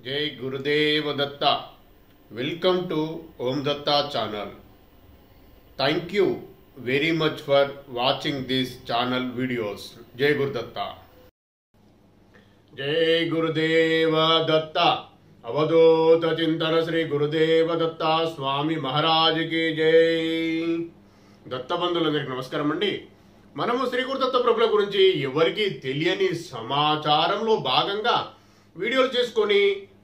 जय गुरुदेव Dutta. Welcome to Om Datta channel. Thank you very much for watching this channel videos. जय गुरु दत्ता. जय गुरुदेव दत्ता. अवधूत चिंतन श्री गुरुदेव दत्ता स्वामी महाराज की जय. దత్త బంధువులందరికీ నమస్కారం అండి. మనము శ్రీ గురుదత్త ప్రభుల గురించి ఎవరికి తెలియని సమాచారంలో భాగంగా వీడియోలు చేసుకొని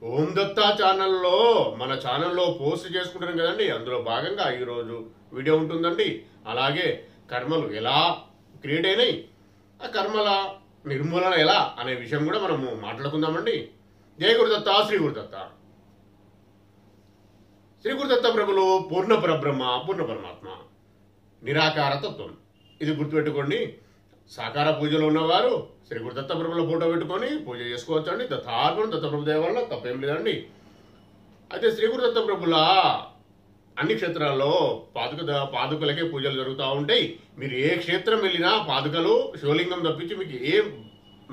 ఓం దత్తా ఛానల్లో మన ఛానల్లో పోస్ట్ చేసుకుంటాం కదండి. అందులో భాగంగా ఈరోజు వీడియో ఉంటుందండి. అలాగే కర్మలు ఎలా క్రియేట్ అయినాయి, ఆ కర్మల నిర్మూలన ఎలా అనే విషయం కూడా మనము మాట్లాడుకుందామండి. జయ గురుదత్త. శ్రీ గురుదత్త. శ్రీ గురుదత్త ప్రభులు పూర్ణ పరబ్రహ్మ, పూర్ణ పరమాత్మ, నిరాకార తత్వం. ఇది గుర్తుపెట్టుకోండి. సాకార పూజలో ఉన్నవారు శ్రీ గురుదత్త ప్రభుల ఫోటో పెట్టుకొని పూజ చేసుకోవచ్చు అండి. దత్తార్పణం దత్తప్రభు దయ వల్ల తప్పేం లేదండి. అయితే శ్రీ గురుదత్త ప్రభుల అన్ని క్షేత్రాల్లో పాదుకలకే పూజలు జరుగుతూ ఉంటాయి. మీరు ఏ క్షేత్రం వెళ్ళినా పాదుకలు శివలింగం తప్పించి మీకు ఏ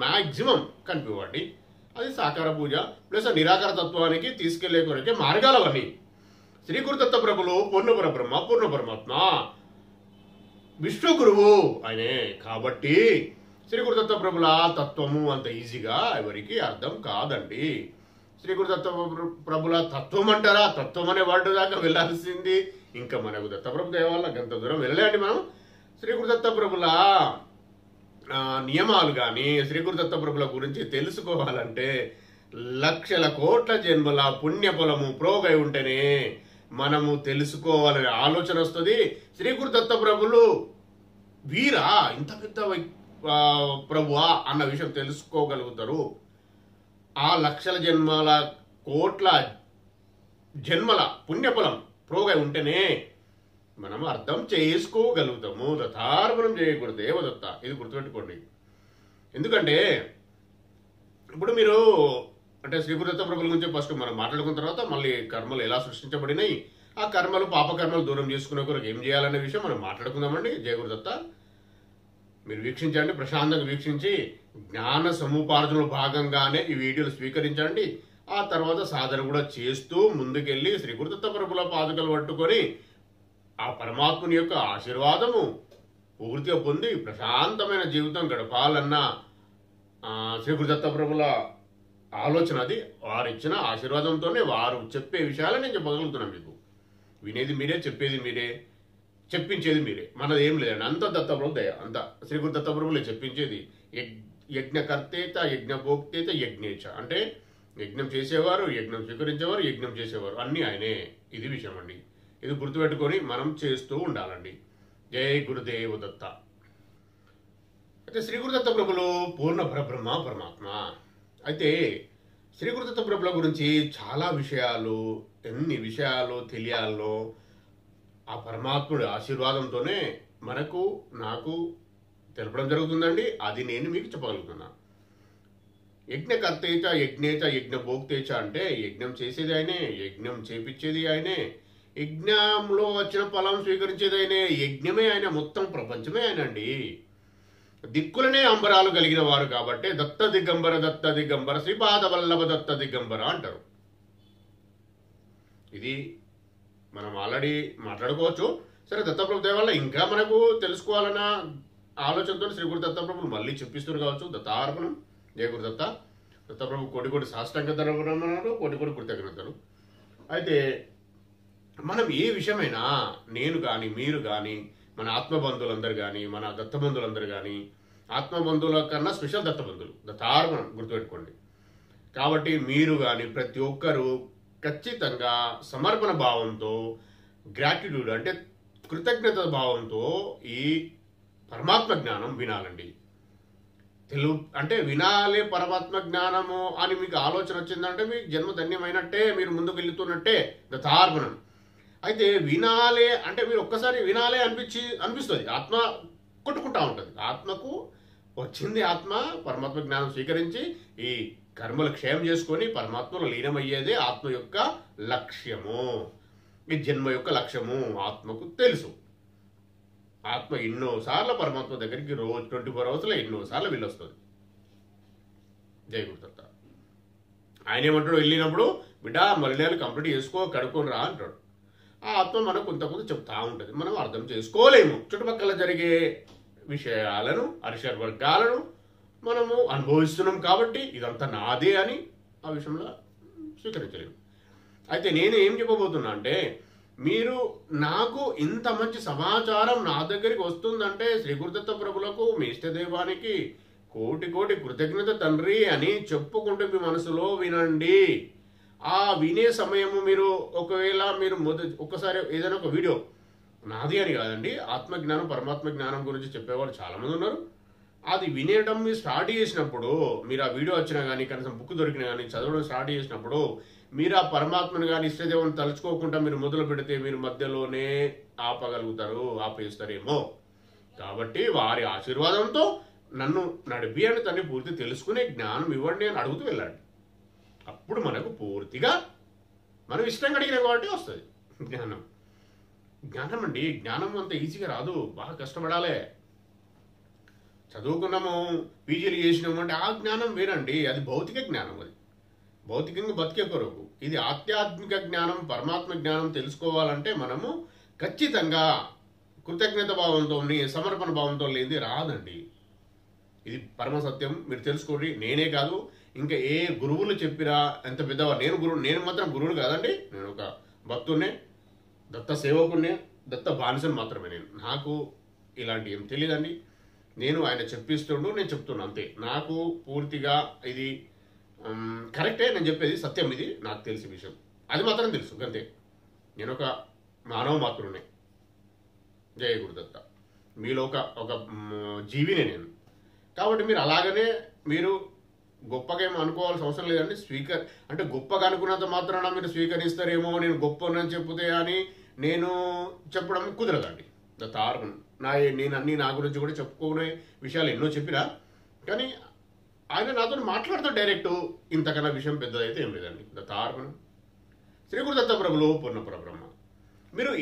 మ్యాక్సిమం కనిపివ్వండి. అది సాకార పూజ ప్లస్ నిరాకార తత్వానికి తీసుకెళ్లే కొరకే మార్గాలు అవన్నీ. శ్రీ గురుదత్త ప్రభులు పూర్ణ పరబ్రహ్మ, పూర్ణ పరమాత్మ, విష్ణు గురువు ఆయనే. కాబట్టి శ్రీ గురుదత్త ప్రభుల తత్వము అంత ఈజీగా ఎవరికి అర్థం కాదండి. శ్రీ గురుదత్త ప్రభుల తత్వం అంటారా? తత్వం అనే వాటి దాకా వెళ్ళాల్సింది ఇంకా మనకు దత్తప్రభు దయ వల్ల గంత దూరం వెళ్ళలేండి మనం. శ్రీ గురుదత్త ప్రభుల నియమాలు కానీ శ్రీ గురుదత్త ప్రభుల గురించి తెలుసుకోవాలంటే లక్షల కోట్ల జన్మల పుణ్యఫలము ప్రోగై ఉంటేనే మనము తెలుసుకోవాలనే ఆలోచన వస్తుంది. శ్రీ గురుదత్త ప్రభులు వీరా ఇంత పెద్ద ప్రభువా అన్న విషయం తెలుసుకోగలుగుతారు. ఆ లక్షల జన్మల కోట్ల జన్మల పుణ్యఫలం ప్రోగై ఉంటేనే మనం అర్థం చేసుకోగలుగుతాము. దత్తార్పణం చేయకూడదు దేవదత్త. ఇది గుర్తుపెట్టుకోండి. ఎందుకంటే ఇప్పుడు మీరు అంటే శ్రీ గురుదత్త ప్రభుల గురించి ఫస్ట్ మనం మాట్లాడుకున్న తర్వాత మళ్ళీ కర్మలు ఎలా సృష్టించబడినాయి, ఆ కర్మలు పాపకర్మలు దూరం చేసుకునే కొరకు ఏం చేయాలనే విషయం మనం మాట్లాడుకుందామండి. జయ గురుదత్త. మీరు వీక్షించండి, ప్రశాంతంగా వీక్షించి జ్ఞాన సముపార్జనలో భాగంగానే ఈ వీడియోలు స్వీకరించండి. ఆ తర్వాత సాధన కూడా చేస్తూ ముందుకెళ్ళి శ్రీ గురుదత్త ప్రభుల పాదుకలు పట్టుకొని ఆ పరమాత్ముని యొక్క ఆశీర్వాదము పూర్తిగా పొంది ప్రశాంతమైన జీవితం గడపాలన్న శ్రీ గురుదత్త ప్రభుల ఆలోచన. అది వారు ఇచ్చిన ఆశీర్వాదంతోనే వారు చెప్పే విషయాలు నేను చెప్పగలుగుతున్నాను. మీకు వినేది మీరే, చెప్పేది మీరే, చెప్పించేది మీరే. మనది ఏం లేదండి. అంత దత్తప్రభు దయ, అంత శ్రీ గురు దత్తప్రభులే చెప్పించేది. యజ్ఞకర్తేత యజ్ఞభోక్తేత యజ్ఞేచ అంటే యజ్ఞం చేసేవారు, యజ్ఞం స్వీకరించేవారు, యజ్ఞం చేసేవారు అన్నీ ఆయనే. ఇది విషయం అండి. ఇది గుర్తుపెట్టుకొని మనం చేస్తూ ఉండాలండి. జై గురుదేవ దత్త. అయితే శ్రీ గురుదత్త ప్రభులు పూర్ణ పరబ్రహ్మ పరమాత్మ. అయితే శ్రీ గురుదత్త ప్రభుల గురించి చాలా విషయాలు, ఎన్ని విషయాలు తెలియాలో ఆ పరమాత్ముడి ఆశీర్వాదంతోనే మనకు నాకు తెలపడం జరుగుతుందండి. అది నేను మీకు చెప్పగలుగుతున్నా. యజ్ఞకర్తేచ యజ్ఞేచ యజ్ఞభోక్తేచ అంటే యజ్ఞం చేసేది ఆయనే, యజ్ఞం చేపించేది ఆయనే, యజ్ఞంలో వచ్చిన ఫలం స్వీకరించేది ఆయనే. యజ్ఞమే ఆయన, మొత్తం ప్రపంచమే ఆయన అండి. దిక్కులనే అంబరాలు కలిగిన వారు కాబట్టి దత్త దిగంబర, దత్త దిగంబర, శ్రీపాద వల్లభ దత్త దిగంబర అంటారు. ఇది మనం ఆల్రెడీ మాట్లాడుకోవచ్చు. సరే, దత్తప్రభు దయ వల్ల ఇంకా మనకు తెలుసుకోవాలన్న ఆలోచనతో శ్రీ గురు దత్తప్రభులు మళ్ళీ చెప్పిస్తున్నారు కావచ్చు. దత్తార్పణం. జయ గురుదత్త. దత్తప్రభు కోటి కోటి సాష్టాంగ ధర్మన్నారు, కోటి కోటి కృతజ్ఞతలు. అయితే మనం ఏ విషయమైనా నేను కానీ మీరు కానీ మన ఆత్మబంధువులందరూ కానీ మన దత్తబంధువులందరూ కానీ, ఆత్మబంధువుల కన్నా స్పెషల్ దత్తబంధువులు, దత్తార్పణం గుర్తుపెట్టుకోండి. కాబట్టి మీరు కానీ ప్రతి ఒక్కరూ ఖచ్చితంగా సమర్పణ భావంతో, గ్రాటిట్యూడ్ అంటే కృతజ్ఞత భావంతో ఈ పరమాత్మ జ్ఞానం వినాలండి. అంటే వినాలి పరమాత్మ జ్ఞానము అని మీకు ఆలోచన వచ్చిందంటే మీకు జన్మ ధన్యమైనట్టే, మీరు ముందుకు వెళ్తున్నట్టే. దత్తార్పణం. అయితే వినాలే అంటే మీరు ఒక్కసారి వినాలే అనిపిస్తుంది. ఆత్మ కొట్టుకుంటా ఉంటుంది. ఆత్మకు వచ్చింది, ఆత్మ పరమాత్మ జ్ఞానం స్వీకరించి ఈ కర్మలు క్షయం చేసుకొని పరమాత్మలో లీనమయ్యేదే ఆత్మ యొక్క లక్ష్యము. ఈ జన్మ యొక్క లక్ష్యము ఆత్మకు తెలుసు. ఆత్మ ఎన్నోసార్లు పరమాత్మ దగ్గరికి రోజు 24 అవర్స్లో ఎన్నోసార్లు వెళ్ళొస్తుంది. జై గురుదత్త. ఆయన ఏమంటాడు, వెళ్ళినప్పుడు బిడ్డ మలినాలు కంప్లీట్ చేసుకో, కడుక్కొని రా అంటాడు. ఆ ఆత్మ మనకు కొంత చెప్తా ఉంటుంది, మనం అర్థం చేసుకోలేము. చుట్టుపక్కల జరిగే విషయాలను, అరిషడ్ వర్గాలను మనము అనుభవిస్తున్నాం కాబట్టి ఇదంతా నాదే అని ఆ విషయంలో స్వీకరించలేము. అయితే నేను ఏం చెప్పబోతున్నా అంటే, మీరు నాకు ఇంత మంచి సమాచారం నా దగ్గరికి వస్తుందంటే శ్రీ గురుదత్త ప్రభులకు, మీ ఇష్టదైవానికి కోటి కోటి కృతజ్ఞత తండ్రి అని చెప్పుకుంటూ మీ మనసులో వినండి. ఆ వినే సమయము మీరు ఒకవేళ మీరు ఒక్కసారి ఏదైనా ఒక వీడియో, నాది అని కాదండి, ఆత్మజ్ఞానం పరమాత్మ జ్ఞానం గురించి చెప్పేవాళ్ళు చాలామంది ఉన్నారు. అది వినేయడం మీరు స్టార్ట్ చేసినప్పుడు, మీరు ఆ వీడియో వచ్చినా కానీ కనీసం బుక్ దొరికినా కానీ చదవడం స్టార్ట్ చేసినప్పుడు, మీరు ఆ పరమాత్మను కానీ ఇష్టదేవుని తలుచుకోకుండా మీరు మొదలు పెడితే మీరు మధ్యలోనే ఆపగలుగుతారు, ఆపేస్తారేమో. కాబట్టి వారి ఆశీర్వాదంతో నన్ను నడిపి అని తన్ని పూర్తి తెలుసుకునే జ్ఞానం ఇవ్వండి అని అడుగుతూ వెళ్ళండి. అప్పుడు మనకు పూర్తిగా మనం ఇష్టంగా అడిగిన కాబట్టి వస్తుంది జ్ఞానం. జ్ఞానం అండి, జ్ఞానం అంత ఈజీగా రాదు, బాగా కష్టపడాలి. చదువుకున్నాము, పీజీలు చేసినాము అంటే ఆ జ్ఞానం వేరండి, అది భౌతిక జ్ఞానం. అది భౌతికంగా బతికే కొరకు. ఇది ఆధ్యాత్మిక జ్ఞానం, పరమాత్మ జ్ఞానం తెలుసుకోవాలంటే మనము ఖచ్చితంగా కృతజ్ఞత భావంతో, సమర్పణ భావంతో లేనిది రాదండి. ఇది పరమ సత్యం, మీరు తెలుసుకోండి. నేనే కాదు, ఇంకా ఏ గురువులు చెప్పిరా ఎంత పెద్దవారు, నేను మాత్రం గురువుని కాదండి, నేను ఒక భక్తున్నే, దత్త సేవకున్నే, దత్త బానిసను మాత్రమే. నాకు ఇలాంటి ఏం తెలియదండి. నేను ఆయన చెప్పిస్తుండు, నేను చెప్తున్నా అంతే. నాకు పూర్తిగా ఇది కరెక్టే, నేను చెప్పేది సత్యం, ఇది నాకు తెలిసిన విషయం, అది మాత్రం తెలుసు అంతే. నేను ఒక మానవ మాత్రునే. జయ గురుదత్త. మీలో ఒక జీవినే నేను. కాబట్టి మీరు అలాగనే మీరు గొప్పగా ఏమో అనుకోవాల్సిన అవసరం లేదండి. అంటే గొప్పగా అనుకున్నంత మాత్రాన మీరు స్వీకరిస్తారేమో, నేను గొప్పనని చెప్తే అని నేను చెప్పడం కుదరదండి. తారకం నేను అన్ని నా గురించి కూడా చెప్పుకునే విషయాలు ఎన్నో చెప్పినా, కానీ ఆయన నాతో మాట్లాడతాడు డైరెక్ట్. ఇంతకన్నా విషయం పెద్దదైతే ఏం లేదండి. తారకం శ్రీ గురుదత్త ప్రభులు పూర్ణ పరబ్రహ్మ. మీరు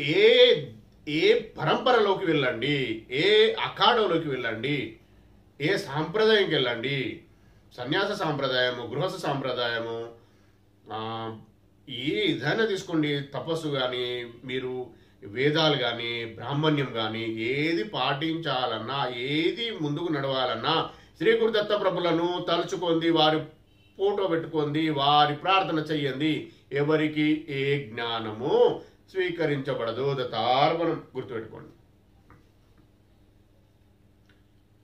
ఏ పరంపరలోకి వెళ్ళండి, ఏ అఖాడలోకి వెళ్ళండి, ఏ సాంప్రదాయంకి వెళ్ళండి, సన్యాస సాంప్రదాయము, గృహస్థ సాంప్రదాయము, ఏదైనా తీసుకోండి, తపస్సు కానీ, మీరు వేదాలు కానీ, బ్రాహ్మణ్యం కానీ, ఏది పాటించాలన్నా, ఏది ముందుకు నడవాలన్నా శ్రీ గురుదత్త ప్రభులను తలుచుకుంది, వారి ఫోటో పెట్టుకుంది, వారి ప్రార్థన చెయ్యండి. ఎవరికి ఏ జ్ఞానము స్వీకరించబడదు. దత్తార్పణం గుర్తుపెట్టుకోండి.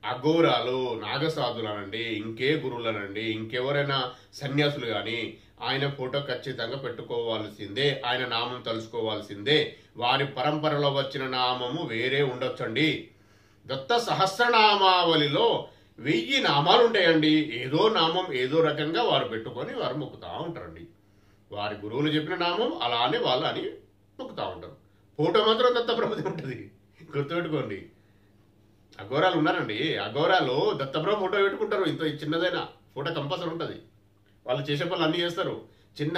అఘోరాలు, నాగసాధులనండి, ఇంకే గురువులనండి, ఇంకెవరైనా సన్యాసులు కానీ ఆయన ఫోటో ఖచ్చితంగా పెట్టుకోవాల్సిందే, ఆయన నామం తలుసుకోవాల్సిందే. వారి పరంపరలో వచ్చిన నామము వేరే ఉండొచ్చండి. దత్త సహస్రనామావళిలో 1000 నామాలు ఉంటాయండి. ఏదో నామం ఏదో రకంగా వారు పెట్టుకొని వారు మొక్కుతూ ఉంటారండి. వారి గురువులు చెప్పిన నామం అలానే వాళ్ళు అని మొక్కుతూ ఉంటారు. ఫోటో మాత్రం దత్తప్రభుది ఉంటుంది, గుర్తుపెట్టుకోండి. అఘోరాలు ఉన్నారండి, అఘోరాలు దత్తప్రభు ఫోటో పెట్టుకుంటారు. ఇంత చిన్నదైనా ఫోటో కంపల్సరీ ఉంటుంది. వాళ్ళు చేసే పనులు అన్నీ చేస్తారు. చిన్న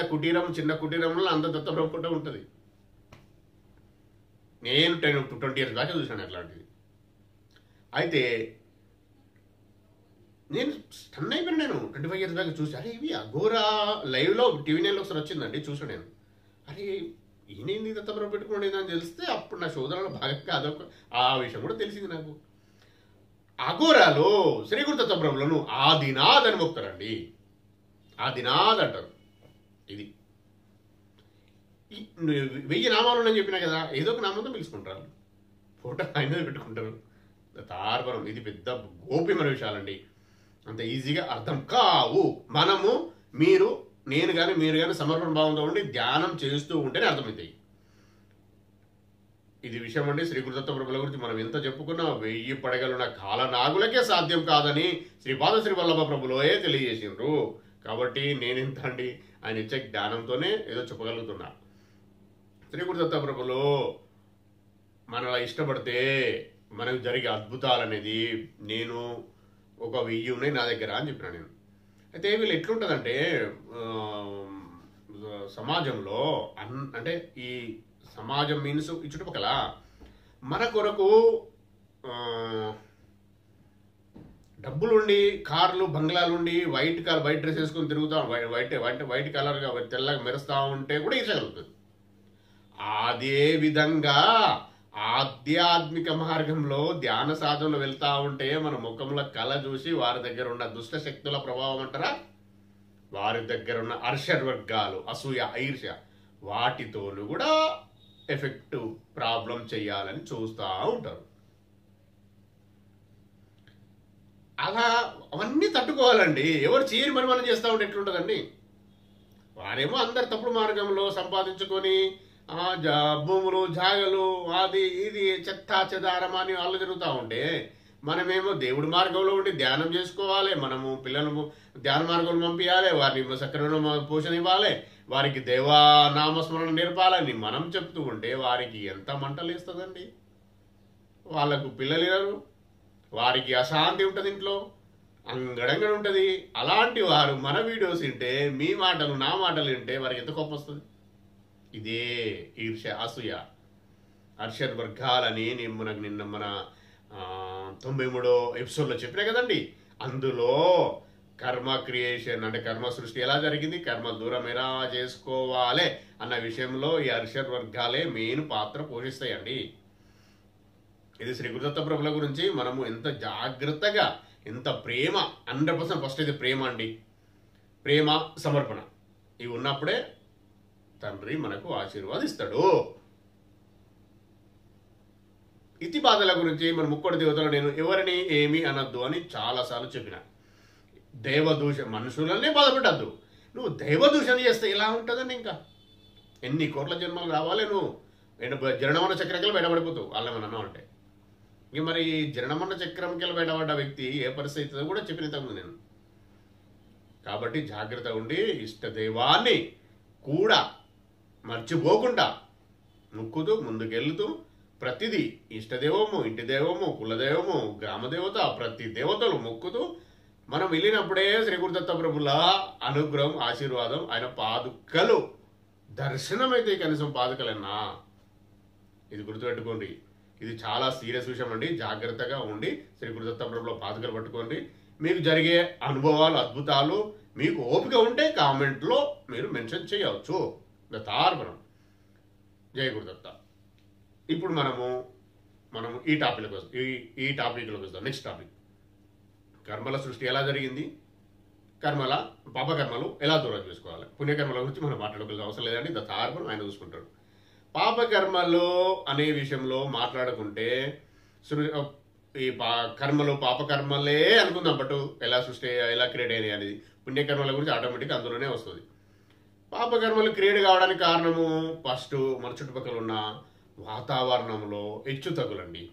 కుటీరంలో అంత దత్తప్రభు ఫోటో ఉంటుంది. నేను 20 years బ్యాక్ చూశాను అట్లాంటిది. అయితే నేను స్టన్ అయిపోయాను. నేను 25 years బ్యాక్ చూసి, అరే ఇవి అఘోరా లైవ్లో TV9 ఒకసారి వచ్చిందండి, చూసాను నేను. అరే ఈయనేంది దత్తప్రభు పెట్టుకోండి అని తెలిస్తే అప్పుడు నా శోధనలో భాగంగా అదొక ఆ విషయం కూడా తెలిసింది నాకు. అఘోరాలు శ్రీ గురుదత్త ప్రభులను ఆదినాథ్ అని మొక్కుతారండి. ఆదినాథ్ అంటారు. ఇది 1000 నామాలు ఉన్నాయని చెప్పినా కదా, ఏదో ఒక నామంతో పిలుచుకుంటారు. ఫోటో ఆయనది పెట్టుకుంటారు. తార్పణం ఇది పెద్ద గోప్యమైన విషయాలండి, అంత ఈజీగా అర్థం కావు. మనము నేను కానీ మీరు కానీ సమర్పణ భావంతో ఉండి ధ్యానం చేస్తూ ఉంటేనే అర్థమవుతాయి. ఇది విషయం అండి. శ్రీ గురుదత్త ప్రభుల గురించి మనం ఎంత చెప్పుకున్నా 1000 పడగలున్న కాలనాగులకే సాధ్యం కాదని శ్రీపాద శ్రీ వల్లభ ప్రభులోయే తెలియజేసిండ్రు. కాబట్టి నేనెంత అండి, ఆయన ఇచ్చే జ్ఞానంతోనే ఏదో చెప్పగలుగుతున్నా. శ్రీ గురుదత్త ప్రభులు మనలా ఇష్టపడితే మనకు జరిగే అద్భుతాలు అనేది నేను ఒక 1000 ఉన్నాయి నా దగ్గర అని చెప్పిన నేను. అయితే వీళ్ళు ఎట్లుంటుందంటే సమాజంలో అంటే ఈ సమాజం మీన్స్ ఈ చుట్టుపక్కల మన కొరకు డబ్బులుండి కార్లు బంగ్లాలుండి వైట్ డ్రెస్ వేసుకొని తిరుగుతా వైట్ కలర్గా తెల్లగా మెరుస్తూ ఉంటే కూడా ఈర్ష్య కలుగుతుంది. అదే విధంగా ఆధ్యాత్మిక మార్గంలో ధ్యాన సాధనలో వెళ్తా ఉంటే మన ముఖంలో కళ చూసి వారి దగ్గర ఉన్న దుష్ట శక్తుల ప్రభావం అంటారా, వారి దగ్గర ఉన్న అర్షవర్గాలు అసూయ ఈర్ష్య వాటితోనూ కూడా ఎఫెక్టివ్ ప్రాబ్లం చేయాలని చూస్తూ ఉంటారు. అలా అవన్నీ తట్టుకోవాలండి. ఎవరు చేయని మనం చేస్తూ ఉంటే ఎట్లుంటుందండి. వారేమో అందరు తప్పుడు మార్గంలో సంపాదించుకొని భూములు జాగలు అది ఇది చెత్త చెదారం అని వాళ్ళు తిరుగుతూ ఉంటే మనమేమో దేవుడి మార్గంలో ఉండి ధ్యానం చేసుకోవాలి. మనము పిల్లలను ధ్యాన మార్గంలో పంపించాలి, వారిని సక్రమైన పోషణ ఇవ్వాలి, వారికి దేవానామస్మరణ నేర్పాలని మనం చెప్తూ ఉంటే వారికి ఎంత మంటలు వేస్తుందండి. వాళ్ళకు పిల్లలు లేరు, వారికి అశాంతి ఉంటుంది, ఇంట్లో అంగడంగడ ఉంటుంది. అలాంటి వారు మన వీడియోస్ వింటే మీ మాటలు నా మాటలు వింటే వారికి ఎంత కోపం వస్తుంది. ఇదే ఈర్ష్య అసూయ అర్షడ్ వర్గాలని నేను మనకు నిన్న మన 93వ ఎపిసోడ్లో చెప్పినా కదండి. అందులో కర్మ క్రియేషన్ అంటే కర్మ సృష్టి ఎలా జరిగింది, కర్మ దూరం ఎలా చేసుకోవాలి అన్న విషయంలో ఈ అర్షడ్ వర్గాలే మెయిన్ పాత్ర పోషిస్తాయండి. ఇది శ్రీ గురుదత్త ప్రభుల గురించి మనము ఎంత జాగ్రత్తగా ఎంత ప్రేమ 100% ఫస్ట్ ఇది ప్రేమ అండి. ప్రేమ సమర్పణ ఇవి ఉన్నప్పుడే తండ్రి మనకు ఆశీర్వాదిస్తాడు. ఇతి బాధల గురించి మన ముక్కోటి దేవతలు నేను ఎవరిని ఏమి అనొద్దు అని చాలాసార్లు చెప్పిన. దైవదూషణ మనుషులనే బాధపెట్టద్దు. నువ్వు దైవదూషణ చేస్తే ఎలా ఉంటుందండి. ఇంకా ఎన్ని కోట్ల జన్మలు కావాలి, నువ్వు జననమన చక్రంకెళ్ళి బయటపడిపోతావు వాళ్ళేమన్నా అంటే. ఇంక మరి జననమన చక్రంకెళ్ళి బయటపడ్డ వ్యక్తి ఏ పరిస్థితి కూడా చెప్పిన నేను. కాబట్టి జాగ్రత్త ఉండి ఇష్టదైవాన్ని కూడా మర్చిపోకుండా ముక్కుతూ ముందుకెళ్తూ ప్రతిదీ ఇష్టదేవము, ఇంటి దేవము, కులదేవము, గ్రామదేవత ప్రతి దేవతలు మొక్కుతూ మనం వెళ్ళినప్పుడే శ్రీ గురుదత్త ప్రభుల అనుగ్రహం ఆశీర్వాదం ఆయన పాదుకలు దర్శనమైతే కనీసం పాదుకలన్నా. ఇది గుర్తుపెట్టుకోండి. ఇది చాలా సీరియస్ విషయం అండి. జాగ్రత్తగా ఉండి శ్రీ గురుదత్త ప్రభుల పాదుకలు పట్టుకోండి. మీకు జరిగే అనుభవాలు అద్భుతాలు మీకు ఓపిక ఉంటే కామెంట్లో మీరు మెన్షన్ చేయవచ్చు. దత్తార్పణం. జయ గురుదత్త. ఇప్పుడు మనము ఈ టాపిక్లోకి వస్తాం. నెక్స్ట్ టాపిక్ కర్మల సృష్టి ఎలా జరిగింది, పాపకర్మలు ఎలా దూరం చేసుకోవాలి, పుణ్యకర్మల గురించి మనం మాట్లాడుకోవాల్సిన అవసరం లేదండి. దత్తార్పణం ఆయన చూసుకుంటాడు. పాపకర్మలు అనే విషయంలో మాట్లాడుకుంటే ఈ కర్మలు పాపకర్మలే అనుకుందాం. బట్ ఎలా సృష్టి ఎలా క్రియేట్ అయినాయి అనేది పుణ్యకర్మల గురించి ఆటోమేటిక్గా అందులోనే వస్తుంది. పాపకర్మలు క్రియేట్ కావడానికి కారణము ఫస్ట్ మన చుట్టుపక్కల ఉన్న వాతావరణంలో హెచ్చుతగులండి.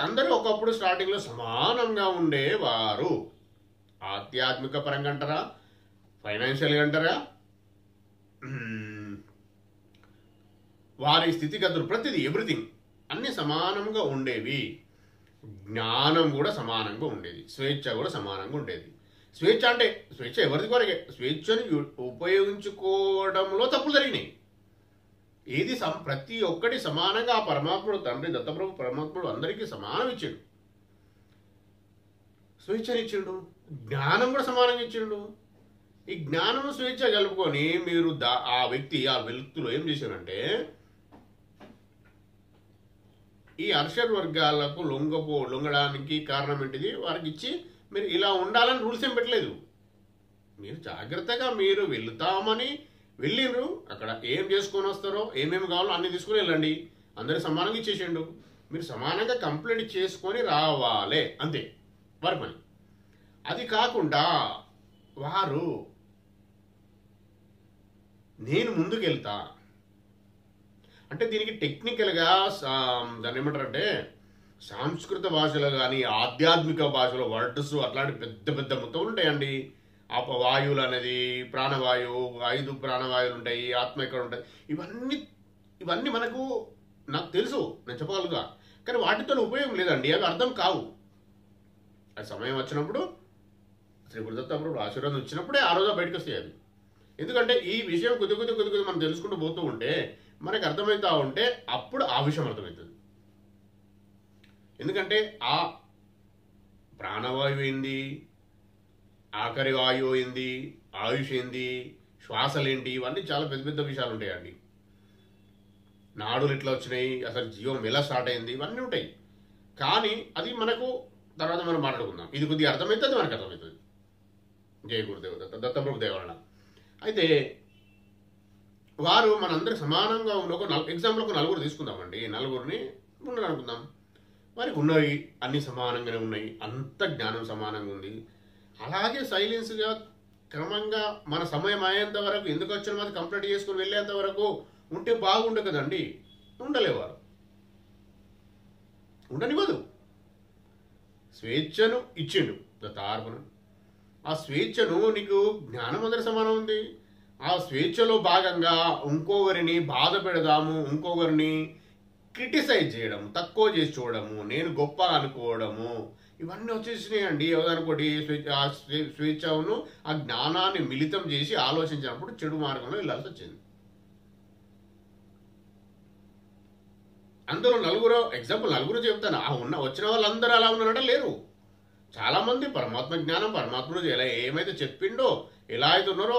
అందరూ ఒకప్పుడు స్టార్టింగ్లో సమానంగా ఉండేవారు. ఆధ్యాత్మిక పరంగా అంటారా, ఫైనాన్షియల్గా అంటారా, వారి స్థితిగతులు ప్రతిదీ ఎవ్రీథింగ్ అన్నీ సమానంగా ఉండేవి. జ్ఞానం కూడా సమానంగా ఉండేది, స్వేచ్ఛ కూడా సమానంగా ఉండేది. స్వేచ్ఛ అంటే స్వేచ్ఛ ఎవరిది కొరకే, స్వేచ్ఛని ఉపయోగించుకోవడంలో తప్పులు జరిగినాయి. ఏది ప్రతి ఒక్కటి సమానంగా ఆ పరమాత్ముడు తండ్రి దత్తప్రభు పరమాత్ముడు అందరికీ సమానం ఇచ్చిండు. స్వేచ్ఛనిచ్చిండు, జ్ఞానం కూడా సమానంగా ఇచ్చిండు. ఈ జ్ఞానం స్వేచ్ఛ కలుపుకొని మీరు ఆ వ్యక్తులు ఏం చేశారంటే ఈ అర్షడ్ వర్గాలకు లొంగడానికి కారణం ఏంటిది, వారికి ఇచ్చి మీరు ఇలా ఉండాలని రూల్స్ ఏం పెట్టలేదు. మీరు జాగ్రత్తగా మీరు వెళ్తామని వెళ్ళిండ్రు, అక్కడ ఏం చేసుకొని వస్తారో ఏమేమి కావాలో అన్ని తీసుకుని వెళ్ళండి. అందరు సమానంగా ఇచ్చేసిండు, మీరు సమానంగా కంప్లీట్ చేసుకొని రావాలి, అంతే వారి పని. అది కాకుండా వారు నేను ముందుకెళ్తా అంటే దీనికి టెక్నికల్గా దాన్ని ఏమంటారంటే సంస్కృత భాషలో కానీ ఆధ్యాత్మిక భాషలో వర్డ్స్ అట్లాంటి పెద్ద పెద్ద మొత్తం ఉంటాయండి. వాయువులు అనేది ప్రాణవాయువు, 5 ప్రాణవాయువులు ఉంటాయి, ఆత్మ ఎక్కడ ఉంటుంది, ఇవన్నీ నాకు తెలుసు, నేను చెప్పగలుగుతా. కానీ వాటితో ఉపయోగం లేదండి, అవి అర్థం కావు. అది సమయం వచ్చినప్పుడు శ్రీ గురుదత్త ఆశీర్వాదం వచ్చినప్పుడే ఆ రోజు బయటకు వస్తాయి అది. ఎందుకంటే ఈ విషయం కొద్ది కొద్ది మనం తెలుసుకుంటూ పోతూ ఉంటే మనకు అర్థమవుతూ ఉంటే అప్పుడు ఆ విషయం అర్థమవుతుంది. ఎందుకంటే ఆ ప్రాణవాయువు ఏంది, ఆఖరి వాయువు ఏంది, ఆయుష్ ఏంది, శ్వాసలేంటి, ఇవన్నీ చాలా పెద్ద పెద్ద విషయాలు ఉంటాయండి. నాడులు ఎట్లా వచ్చినాయి, అసలు జీవం ఎలా స్టార్ట్ అయింది, ఇవన్నీ ఉంటాయి. కానీ అది మనకు తర్వాత మనం మాట్లాడుకుందాం. ఇది కొద్దిగా అర్థమవుతుంది, మనకు అర్థమవుతుంది. జయ గురుదేవ దత్త, దత్తప్రభు దేవరణ. అయితే వారు మనందరికి సమానంగా ఉన్న ఒక ఎగ్జాంపుల్ ఒక నలుగురు తీసుకుందామండి. నలుగురిని ఉన్నారు అనుకుందాం. వారికి ఉన్నాయి, అన్ని సమానంగానే ఉన్నాయి, అంత జ్ఞానం సమానంగా ఉంది. అలాగే సైలెన్స్గా క్రమంగా మన సమయం అయ్యేంత వరకు, ఎందుకు వచ్చిన మాది కంప్లీట్ చేసుకుని వెళ్ళేంత వరకు ఉంటే బాగుండు కదండి. ఉండలేవారు, ఉండనివ్వదు. స్వేచ్ఛను ఇచ్చిండు దత్తార్పణ. ఆ స్వేచ్ఛను, నీకు జ్ఞానం అందరి సమానం ఉంది, ఆ స్వేచ్ఛలో భాగంగా ఇంకొకరిని బాధ పెడదాము, ఇంకొకరిని క్రిటిసైజ్ చేయడం, తక్కువ చేసి చూడడము, నేను గొప్ప అనుకోవడము, ఇవన్నీ వచ్చేసినాయండి. ఎవరనుకోటి స్వేచ్ఛను, ఆ జ్ఞానాన్ని మిళితం చేసి ఆలోచించినప్పుడు చెడు మార్గంలో వెళ్ళాల్సి వచ్చింది. అందులో నలుగురు ఎగ్జాంపుల్ నలుగురు చెప్తాను. వచ్చిన వాళ్ళందరూ అలా ఉన్నారంటే లేరు. చాలామంది పరమాత్మ జ్ఞానం, పరమాత్ముడు ఎలా ఏమైతే చెప్పిండో, ఎలా అయితే ఉన్నారో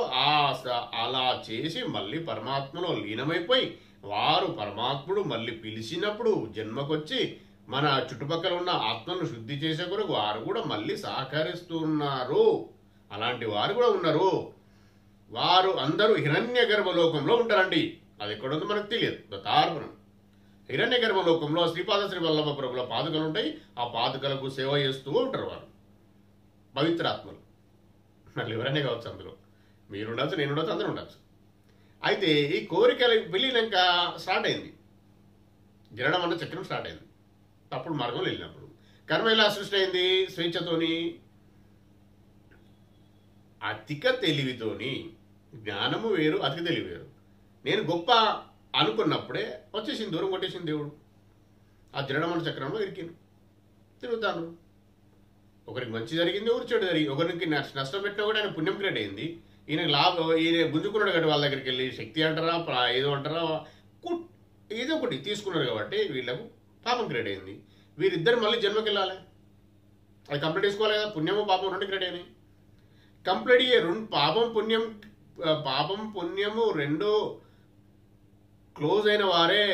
అలా చేసి మళ్ళీ పరమాత్మలో లీనమైపోయి, వారు పరమాత్ముడు మళ్ళీ పిలిచినప్పుడు జన్మకొచ్చి మన చుట్టుపక్కల ఉన్న ఆత్మను శుద్ధి చేసే కొరకు వారు కూడా మళ్ళీ సహకరిస్తున్నారు. అలాంటి వారు కూడా ఉన్నారు. వారు అందరూ హిరణ్య గర్భలోకంలో ఉంటారండి. అది ఎక్కడుందో మనకు తెలియదు. దత్తార్పణం. హిరణ్య గర్భలోకంలో శ్రీపాద శ్రీ వల్లభ ప్రభుల పాదుకలు ఉంటాయి. ఆ పాదుకలకు సేవ చేస్తూ ఉంటారు వారు, పవిత్రాత్మలు. మళ్ళీ ఎవరైనా కావచ్చు, అందులో మీరు ఉండొచ్చు, నేను ఉండొచ్చు, అందరూ ఉండొచ్చు. అయితే ఈ కోరికలు వెళ్ళినాక స్టార్ట్ అయింది, జరడం అన్న చక్రం స్టార్ట్ అయింది. తప్పుడు మార్గంలో వెళ్ళినప్పుడు కర్మ ఎలా సృష్టి అయింది? స్వేచ్ఛతోని, అధిక తెలివితోని. జ్ఞానము వేరు, అధిక తెలివి వేరు. నేను గొప్ప అనుకున్నప్పుడే వచ్చేసింది, దూరం కొట్టేసింది దేవుడు. ఆ జరడమన్న చక్రంలో ఇరికిను, తిరుగుతాను. ఒకరికి మంచి జరిగింది, ఒకరికి చెడు జరిగింది. ఒకరికి నష్టం పెట్టినా కూడా ఆయన పుణ్యం క్రియేట్ అయింది. ఈయన గుంజుకున్నాడు కాబట్టి వాళ్ళ దగ్గరికి వెళ్ళి శక్తి అంటారా, ఏదో అంటారా, ఏదో ఒకటి తీసుకున్నారు కాబట్టి వీళ్ళకు పాపం క్రియేట్ అయింది. వీరిద్దరు మళ్ళీ జన్మకి వెళ్ళాలి, అది కంప్లీట్ చేసుకోవాలి కదా. పుణ్యము పాపం రెండు క్రియేట్ అయినాయి. కంప్లీట్ అయ్యే రెండు పాపం పుణ్యము రెండు క్లోజ్ అయిన వారే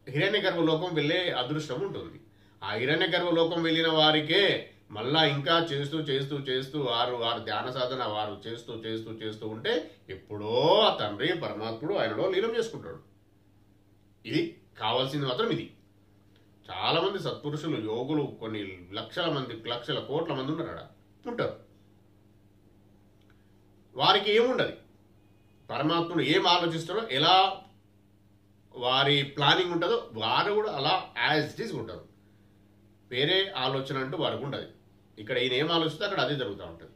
హిరణ్య గర్భలోకం వెళ్ళే అదృష్టం ఉంటుంది. ఆ హిరణ్య గర్భలోకం వెళ్ళిన వారికే మళ్ళా ఇంకా చేస్తూ చేస్తూ చేస్తూ వారు ధ్యాన సాధన వారు చేస్తూ చేస్తూ చేస్తూ ఉంటే ఎప్పుడో ఆ తండ్రి పరమాత్ముడు ఆయనలో లీనం చేసుకుంటాడు. ఇది కావాల్సింది మాత్రం ఇది. చాలామంది సత్పురుషులు, యోగులు, కొన్ని లక్షల మంది, లక్షల కోట్ల మంది ఉంటారు. వారికి ఏముండదు, పరమాత్ముడు ఏం ఆలోచిస్తాడో, ఎలా వారి ప్లానింగ్ ఉంటుందో వారు కూడా అలా యాజ్ ఇట్ ఈజ్ ఉంటారు. వేరే ఆలోచన అంటూ వారికి ఉండదు. ఇక్కడ ఈయన ఏం ఆలోచిస్తే అక్కడ అదే జరుగుతూ ఉంటుంది.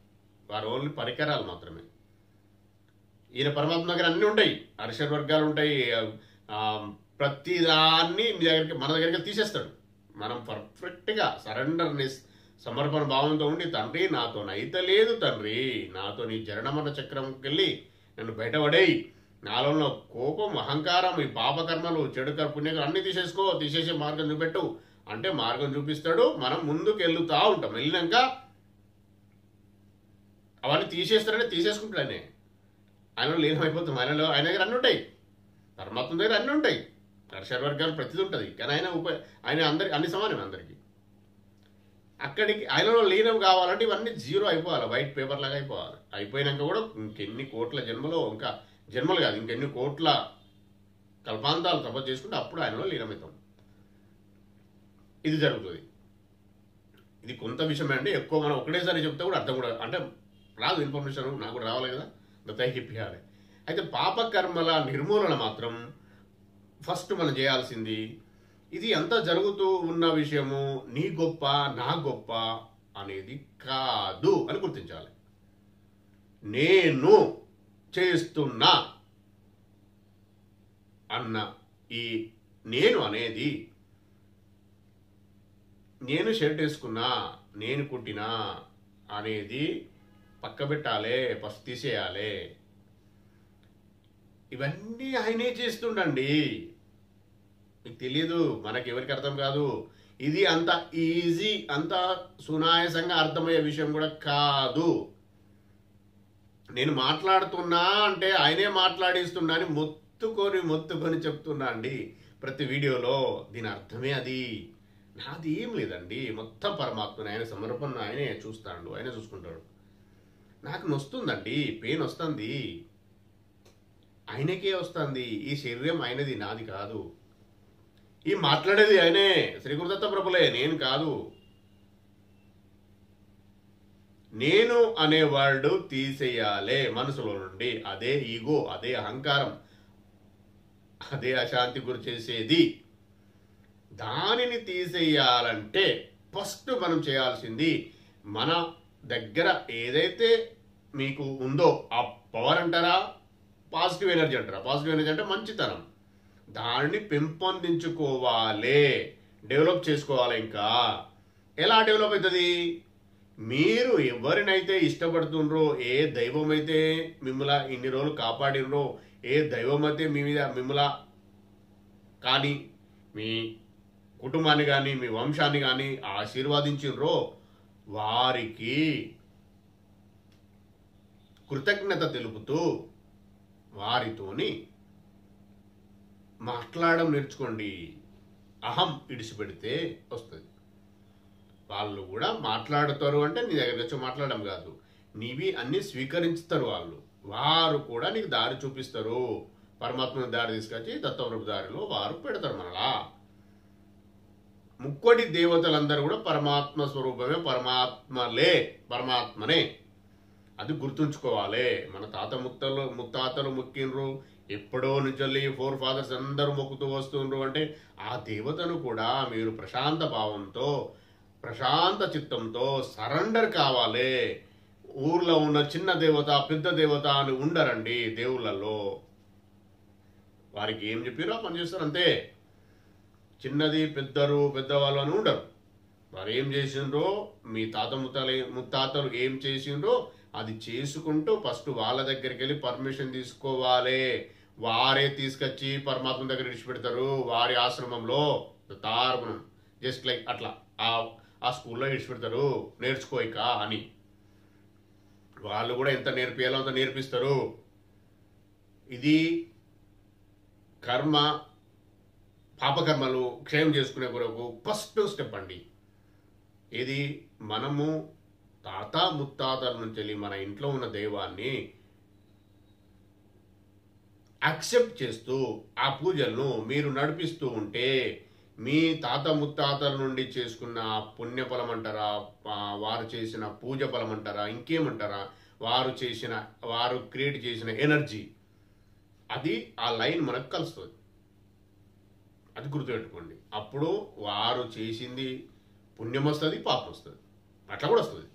వారు ఓన్లీ పరికరాలు మాత్రమే. ఈయన పరమాత్మ దగ్గర అన్నీ ఉంటాయి, అరిషడ్ వర్గాలు ఉంటాయి. ప్రతిదాన్ని మన దగ్గరికి తీసేస్తాడు. మనం పర్ఫెక్ట్గా సరెండర్నెస్, సమర్పణ భావంతో ఉండి, తండ్రి నాతో అయితే లేదు, తండ్రి నాతో నీ జరణమన్న చక్రంకి వెళ్ళి నన్ను బయటపడేయి, నాలో ఉన్న కోపం, అహంకారం, ఈ పాపకర్మలు, చెడు పుణ్యకర్మలు అన్నీ తీసేసే మార్గం చూపెట్టు అంటే మార్గం చూపిస్తాడు. మనం ముందుకు వెళ్తూ ఉంటాం. వెళ్ళినాక అవన్నీ తీసేసుకుంటాడనే ఆయనలో లీనమైపోతాం. ఆయన దగ్గర అన్నీ ఉంటాయి, పరమాత్మ దగ్గర అన్నీ ఉంటాయి, అరిషడ్ వర్గాలు ప్రతిదీ ఉంటుంది. కానీ ఆయన అన్ని సమానం అందరికీ. అక్కడికి ఆయనలో లీనం కావాలంటే ఇవన్నీ జీరో అయిపోవాలి, వైట్ పేపర్ లాగా అయిపోవాలి. అయిపోయినాక కూడా ఇంకెన్ని కోట్ల జన్మలో, ఇంకా జన్మలు కాదు, ఇంకెన్ని కోట్ల కల్పాంతాలు తపస్సు చేసుకుంటే అప్పుడు ఆయనలో లీనమవుతాం. ఇది జరుగుతుంది. ఇది కొంత విషయమే అండి. ఎక్కువ మనం ఒకటేసారి చెప్తే కూడా అర్థం కూడా అంటే రాదు, ఇన్ఫర్మేషన్ నాకు కూడా రావాలి కదా, దత్తకి ఇప్పియాలి. అయితే పాపకర్మల నిర్మూలన మాత్రం ఫస్ట్ మనం చేయాల్సింది. ఇది అంతా జరుగుతూ ఉన్న విషయము నీ గొప్ప నా గొప్ప అనేది కాదు అని గుర్తించాలి. నేను చేస్తున్నా అన్న ఈ నేను అనేది, నేను షర్ట్ వేసుకున్నా, నేను కుట్టినా అనేది పక్క పెట్టాలి, ఫస్ట్ తీసేయాలి. ఇవన్నీ ఆయనే చేస్తుండండి. మీకు తెలియదు, మనకి ఎవరికి అర్థం కాదు. ఇది అంత ఈజీ, అంత సునాయాసంగా అర్థమయ్యే విషయం కూడా కాదు. నేను మాట్లాడుతున్నా అంటే ఆయనే మాట్లాడిస్తున్నా అని మొత్తుకొని చెప్తున్నా అండి ప్రతి వీడియోలో. దీని అర్థమే అది. నాది ఏం లేదండి, మొత్తం పరమాత్మని, ఆయన సమర్పణ ఆయనే చూస్తాడు, ఆయనే చూసుకుంటాడు. నాకు నొస్తుందండి, పెయిన్ వస్తుంది, ఆయనకే వస్తుంది. ఈ శరీరం ఆయనది, నాది కాదు. ఈ మాట్లాడేది ఆయనే, శ్రీ గురుదత్త ప్రభులే, నేను కాదు. నేను అనేవాడు తీసేయాలే మనసులో నుండి. అదే ఈగో, అదే అహంకారం, అదే అశాంతి గురి చేసేది. దానిని తీసేయాలంటే ఫస్ట్ మనం చేయాల్సింది, మన దగ్గర ఏదైతే మీకు ఉందో ఆ పవర్ అంటారా, పాజిటివ్ ఎనర్జీ అంటారా. పాజిటివ్ ఎనర్జీ అంటే మంచితనం. దాన్ని పెంపొందించుకోవాలి, డెవలప్ చేసుకోవాలి. ఇంకా ఎలా డెవలప్ అవుతుంది? మీరు ఎవరినైతే ఇష్టపడుతుండ్రో, ఏ దైవం అయితే మిమ్మల్ని ఇన్ని రోజులు కాపాడినరో, ఏ దైవం అయితే మీ మీద మిమ్మల్ని కానీ మీ కుటుంబాన్ని కానీ మీ వంశాన్ని కానీ ఆశీర్వాదించినరో వారికి కృతజ్ఞత తెలుపుతూ వారితోని మాట్లాడడం నేర్చుకోండి. అహం ఇడిచిపెడితే వస్తుంది. వాళ్ళు కూడా మాట్లాడుతారు అంటే నీ దగ్గర వచ్చి మాట్లాడడం కాదు, నీవి అన్ని స్వీకరిస్తారు. వారు కూడా నీకు దారి చూపిస్తారు. పరమాత్మని దారి తీసుకొచ్చి దత్తప్రభు దారిలో వారు పెడతారు. మనలా ముక్కోటి దేవతలందరూ కూడా పరమాత్మ స్వరూపమే, పరమాత్మనే. అది గుర్తుంచుకోవాలి. మన ముత్తాతలు మొక్కిండ్రు, ఎప్పుడో నుంచి 4 ఫాదర్స్ అందరూ మొక్కుతూ వస్తుండ్రు అంటే ఆ దేవతను కూడా మీరు ప్రశాంత భావంతో, ప్రశాంత చిత్తంతో సరెండర్ కావాలి. ఊర్లో ఉన్న చిన్న దేవత పెద్ద దేవత అని ఉండరండి దేవుళ్ళల్లో. వారికి ఏం చెప్పారో పని చేస్తారు అంతే. చిన్నది పెద్దవాళ్ళు అని ఉండరు. వారు ఏం చేసిండ్రో, మీ ముత్తాతలు ఏం చేసిండ్రో అది చేసుకుంటూ ఫస్ట్ వాళ్ళ దగ్గరికి వెళ్ళి పర్మిషన్ తీసుకోవాలి. వారే తీసుకొచ్చి పరమాత్మ దగ్గర విడిచిపెడతారు. వారి ఆశ్రమంలో తార్మణం జస్ట్ లైక్ అట్లా ఆ స్కూల్లో విడిచిపెడతారు, నేర్చుకో ఇక అని. వాళ్ళు కూడా ఎంత నేర్పియాలో అంత నేర్పిస్తారు. ఇది కర్మ, పాపకర్మలు క్షయం చేసుకునే కొరకు ఫస్ట్ స్టెప్ అండి. ఇది మనము తాత ముత్తాతల నుంచి వెళ్ళి మన ఇంట్లో ఉన్న దైవాన్ని యాక్సెప్ట్ చేస్తూ ఆ పూజలను మీరు నడిపిస్తూ ఉంటే మీ తాత ముత్తాతల నుండి చేసుకున్న పుణ్యఫలం అంటారా, వారు చేసిన పూజ ఫలం అంటారా, ఇంకేమంటారా, వారు క్రియేట్ చేసిన ఎనర్జీ, అది ఆ లైన్ మనకు కలుస్తుంది. అది గుర్తుపెట్టుకోండి. అప్పుడు వారు చేసింది పుణ్యం వస్తుంది, పాపం వస్తుంది, అట్లా కూడా వస్తుంది.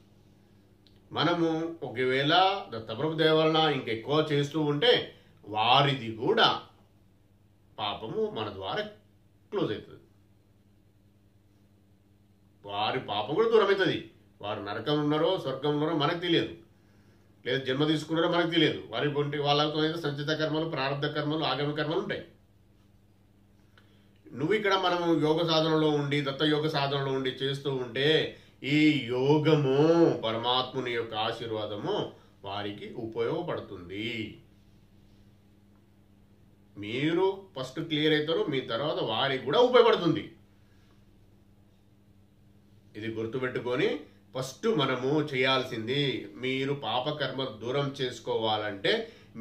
మనము ఒకవేళ దత్తప్రభు దయ వలన ఇంకెక్కువ చేస్తూ ఉంటే వారిది కూడా పాపము మన ద్వారా క్లోజ్ అవుతుంది. వారి పాపం కూడా దూరం అవుతుంది. వారు నరకం ఉన్నారో స్వర్గం ఉన్నారో మనకు తెలియదు, లేదా జన్మ తీసుకున్నారో మనకు తెలియదు. వాళ్ళతో అయితే సంచిత కర్మలు, ప్రారంభ కర్మలు, ఆగమ కర్మలు ఉంటాయి. నువ్వు ఇక్కడ మనము యోగ సాధనలో ఉండి, దత్త యోగ సాధనలో ఉండి చేస్తూ ఉంటే ఈ యోగము, పరమాత్ముని యొక్క ఆశీర్వాదము వారికి ఉపయోగపడుతుంది. మీరు ఫస్ట్ క్లియర్ అవుతారు, మీ తర్వాత వారికి కూడా ఉపయోగపడుతుంది. ఇది గుర్తుపెట్టుకొని ఫస్ట్ మనము చేయాల్సింది, మీరు పాపకర్మ దూరం చేసుకోవాలంటే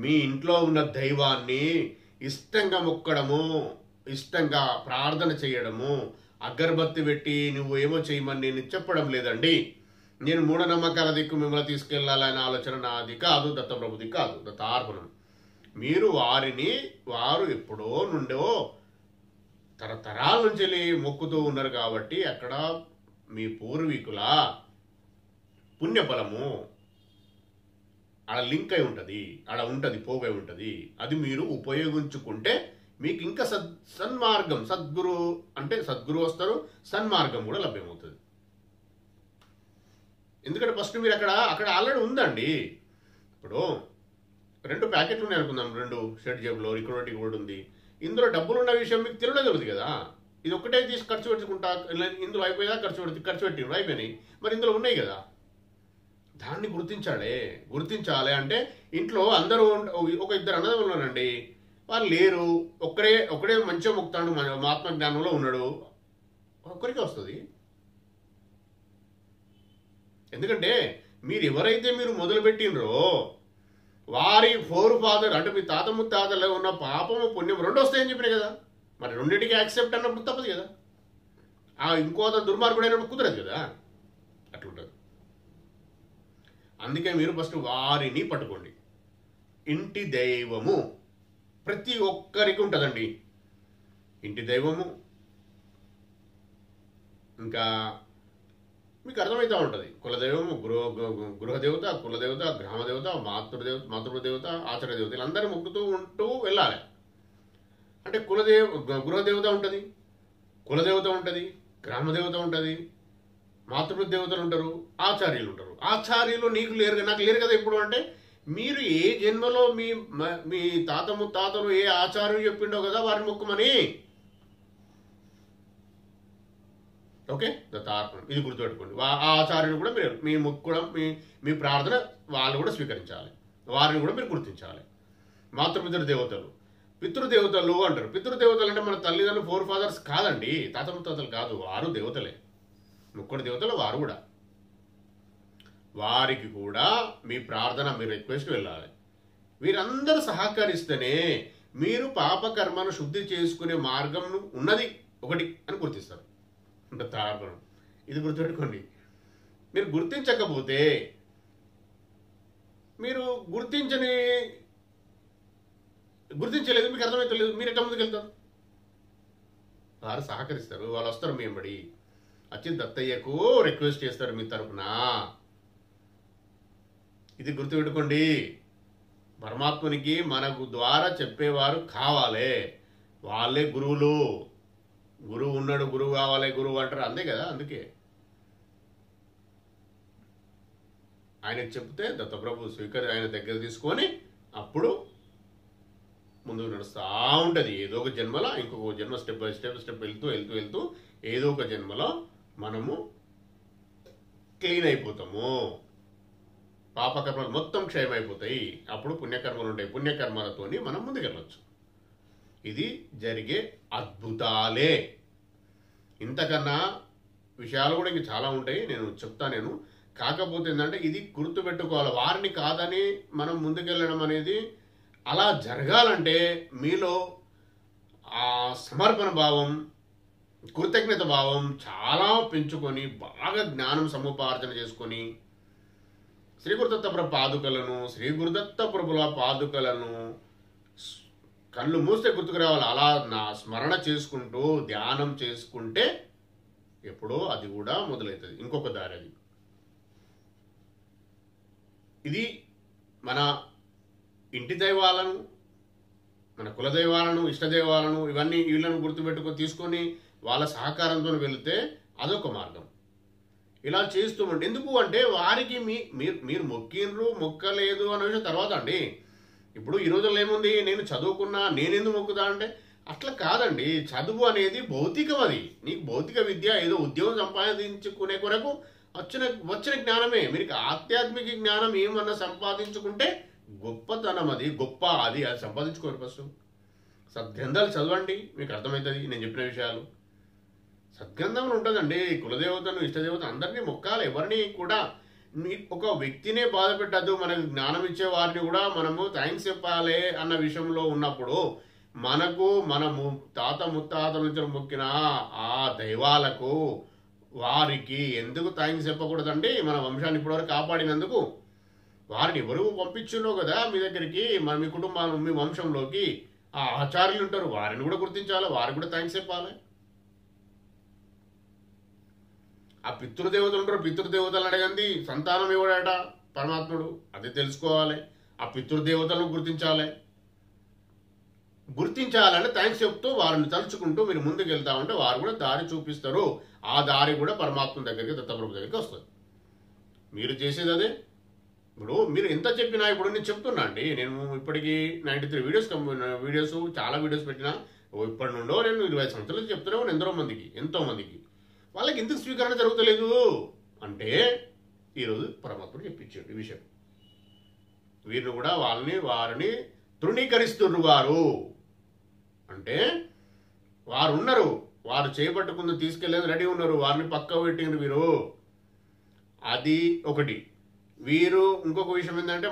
మీ ఇంట్లో ఉన్న దైవాన్ని ఇష్టంగా మొక్కడము, ఇష్టంగా ప్రార్థన చేయడము. అగరబత్తి పెట్టి నువ్వు ఏమో చేయమని నేను చెప్పడం లేదండి. నేను మూఢనమ్మకాల దిక్కు మిమ్మల్ని తీసుకెళ్లాలనే ఆలోచన నాది కాదు, దత్తప్రభుది కాదు, దత్తార్పణం. మీరు వారు ఎప్పుడో నుండో తరతరాల నుంచి మొక్కుతూ ఉన్నారు కాబట్టి అక్కడ మీ పూర్వీకుల పుణ్యఫలము ఆడ లింక్ అయి ఉంటుంది, ఆడ ఉంటుంది, పోగై ఉంటుంది. అది మీరు ఉపయోగించుకుంటే మీకు ఇంకా సన్మార్గం, సద్గురు అంటే సద్గురు వస్తారు, సన్మార్గం కూడా లభ్యమవుతుంది. ఎందుకంటే ఫస్ట్ మీరు అక్కడ ఆల్రెడీ ఉందండి. ఇప్పుడు 2 ప్యాకెట్లు ఉన్నాయి అనుకుందాం, 2 షర్ట్ జేబులో, ఇక్కడ ఒకటి ఉంది. ఇందులో డబ్బులు ఉన్న విషయం మీకు తెలియలేదు కదా. ఇది ఒక్కటే తీసి ఖర్చు పెట్టుకుంటా, ఇందులో అయిపోయేదా ఖర్చు పెట్టిండ్రు అయిపోయినాయి, మరి ఇందులో ఉన్నాయి కదా. దాన్ని గుర్తించాలి. అంటే ఇంట్లో అందరూ ఒక ఇద్దరు అన్నదమ్ములు ఉన్నారండి, వాళ్ళు లేరు, ఒక్కడే మంచిగా మొక్కుతాడు, మహాత్మ జ్ఞానంలో ఉన్నాడు, ఒక్కరికే వస్తుంది. ఎందుకంటే మీరు ఎవరైతే మీరు మొదలుపెట్టినరో వారి ఫోర్ ఫాదర్ అంటే మీ తాత ముత్తాతలో ఉన్న పాపము పుణ్యం రెండు వస్తాయని చెప్పినాయి కదా. మరి రెండింటికి యాక్సెప్ట్ అన్నప్పుడు తప్పదు కదా. ఇంకో దుర్మార్గుడు అయినప్పుడు కుదరదు కదా, అట్లుంటుంది. అందుకే మీరు ఫస్ట్ వారిని పట్టుకోండి. ఇంటి దైవము ప్రతి ఒక్కరికి ఉంటుందండి. ఇంటి దైవము ఇంకా మీకు అర్థమవుతూ ఉంటుంది. కులదైవము, గృహదేవత, కులదేవత, గ్రామదేవత, మాతృదేవత, ఆచార్య దేవత, వీళ్ళందరూ మొక్కుతూ ఉంటూ వెళ్ళాలి. అంటే గృహదేవత ఉంటుంది, కులదేవత ఉంటుంది, గ్రామదేవత ఉంటుంది, మాతృదేవతలు ఉంటారు, ఆచార్యులు ఉంటారు. ఆచార్యులు నాకు లేరు కదా ఇప్పుడు. అంటే మీరు ఏ జన్మలో మీ తాత ముత్తాతలు ఏ ఆచార్యులు చెప్పిండో కదా వారిని మొక్కుమని. ఓకే, దత్తార్పణం ఇది గుర్తుపెట్టుకోండి. ఆ ఆచార్యులు కూడా మీరు మీ మొక్కుడం మీ ప్రార్థన వాళ్ళు కూడా స్వీకరించాలి, వారిని కూడా మీరు గుర్తించాలి. పితృదేవతలు అంటారు. పితృదేవతలు అంటే మన తల్లిదండ్రులు ఫోర్ ఫాదర్స్ కాదండి, తాత ముత్తాతలు కాదు, వారు దేవతలే, ముక్కుడు దేవతలు వారు కూడా. వారికి కూడా మీ ప్రార్థన మీ రిక్వెస్ట్ వెళ్ళాలి. వీరందరూ సహకరిస్తేనే మీరు పాపకర్మను శుద్ధి చేసుకునే మార్గం ఉన్నది ఒకటి అని గుర్తిస్తారు. అంటే తార్పణం ఇది గుర్తుపెట్టుకోండి. మీరు గుర్తించకపోతే మీరు గుర్తించలేదు, మీకు అర్థమవుతలేదు, మీరు ఎట్లా ముందుకు వెళ్తారు? వారు సహకరిస్తారు, వాళ్ళు వస్తారు మీ వెంబడి వచ్చి దత్తయ్యకు రిక్వెస్ట్ చేస్తారు మీ తరఫున. ఇది గుర్తుపెట్టుకోండి. పరమాత్మునికి మనకు ద్వారా చెప్పేవారు కావాలి, వాళ్ళే గురువులు. గురువు ఉన్నాడు, గురువు కావాలి, గురువు అంటారు, అంతే కదా. అందుకే ఆయనకు చెప్తే దత్తప్రభు ఆయన దగ్గర తీసుకొని అప్పుడు ముందుకు నడుస్తూ ఉంటుంది. ఏదో ఒక జన్మలో ఇంకొక జన్మ స్టెప్ బై స్టెప్ వెళ్తూ ఏదో ఒక జన్మలో మనము క్లీన్ అయిపోతాము, పాపకర్మలు మొత్తం క్షయమైపోతాయి. అప్పుడు పుణ్యకర్మలు ఉంటాయి, పుణ్యకర్మలతోని మనం ముందుకెళ్ళవచ్చు. ఇది జరిగే అద్భుతాలే. ఇంతకన్నా విషయాలు కూడా ఇంక చాలా ఉంటాయి, నేను చెప్తాను. కాకపోతే ఏంటంటే ఇది గుర్తుపెట్టుకోవాలి. వారిని కాదని మనం ముందుకెళ్ళడం అనేది అలా జరగాలంటే మీలో ఆ సమర్పణ భావం, కృతజ్ఞత భావం చాలా పెంచుకొని బాగా జ్ఞానం సముపార్జన చేసుకొని శ్రీ గురుదత్త ప్రభుల పాదుకలను కళ్ళు మూస్తే గుర్తుకు రావాలి. అలా నా స్మరణ చేసుకుంటూ ధ్యానం చేసుకుంటే ఎప్పుడో అది కూడా మొదలవుతుంది. ఇంకొక దారి అది. ఇది మన ఇంటి దైవాలను, మన కులదైవాలను, ఇష్టదైవాలను ఇవన్నీ వీళ్ళను గుర్తుపెట్టుకొని తీసుకొని వాళ్ళ సహకారంతో వెళితే అదొక మార్గం. ఇలా చేస్తూ ఉంటే ఎందుకు అంటే వారికి మీరు మొక్కిండ్రు మొక్కలేదు అనే విషయం తర్వాత అండి. ఇప్పుడు ఈ రోజుల్లో ఏముంది, నేను చదువుకున్నా నేనెందుకు మొక్కుతా అంటే అట్లా కాదండి. చదువు అనేది భౌతికం, అది నీకు భౌతిక విద్య ఏదో ఉద్యోగం సంపాదించుకునే కొరకు వచ్చిన జ్ఞానమే. మీరు ఆధ్యాత్మిక జ్ఞానం ఏమన్నా సంపాదించుకుంటే గొప్పతనం, అది అది సంపాదించుకోరు. ఫస్ట్ సద్గ్రంథాలు చదవండి, మీకు అర్థమవుతుంది నేను చెప్పిన విషయాలు. సద్గ్రంథంలో ఉంటుందండి. కులదేవతను, ఇష్టదేవత అందరినీ మొక్కాలి. ఎవరిని కూడా ఒక వ్యక్తినే బాధ పెట్టద్దు. మనకు జ్ఞానం ఇచ్చే వారిని కూడా మనము థ్యాంక్స్ చెప్పాలి అన్న విషయంలో ఉన్నప్పుడు మనము తాత ముత్తాతల నుంచి మొక్కిన ఆ దైవాలకు వారికి ఎందుకు థ్యాంక్స్ చెప్పకూడదండి? మన వంశాన్ని ఇప్పటివరకు కాపాడినందుకు. వారిని ఎవరు పంపించులో కదా మీ దగ్గరికి, మీ కుటుంబాలు, మీ వంశంలోకి ఆ ఆచార్యులు ఉంటారు, వారిని కూడా గుర్తించాలి, వారికి కూడా థ్యాంక్స్ చెప్పాలి. ఆ పితృదేవతలు ఉంటారు, పితృదేవతలు అడగండి సంతానం ఇవ్వడాట పరమాత్ముడు, అది తెలుసుకోవాలి. ఆ పితృదేవతలను గుర్తించాలంటే థ్యాంక్స్ చెప్తూ వారిని తలుచుకుంటూ మీరు ముందుకు వెళ్తా ఉంటే వారు కూడా దారి చూపిస్తారు. ఆ దారి కూడా పరమాత్మ దగ్గరికి, దత్తప్రభు దగ్గరికి వస్తుంది. మీరు చేసేది అదే. ఇప్పుడు మీరు ఎంత చెప్పినా, ఇప్పుడు నేను చెప్తున్నా అండి, నేను ఇప్పటికీ 93 వీడియోస్ చాలా వీడియోస్ పెట్టినా ఇప్పటి నుండో నేను 20 సంవత్సరాలు చెప్తూనే ఉన్నాను ఎంతో మందికి వాళ్ళకి ఎందుకు స్వీకరణ జరుగుతలేదు అంటే ఈరోజు పరమాత్ముడు చెప్పించాడు ఈ విషయం. వీరిని కూడా వారిని తృణీకరిస్తున్నారు వారు. అంటే వారు ఉన్నారు, వారు చేపట్టుకుని తీసుకెళ్ళేది రెడీ ఉన్నారు, వారిని పక్క పెట్టిండ్రు వీరు. అది ఒకటి. వీరు ఇంకొక విషయం ఏంటంటే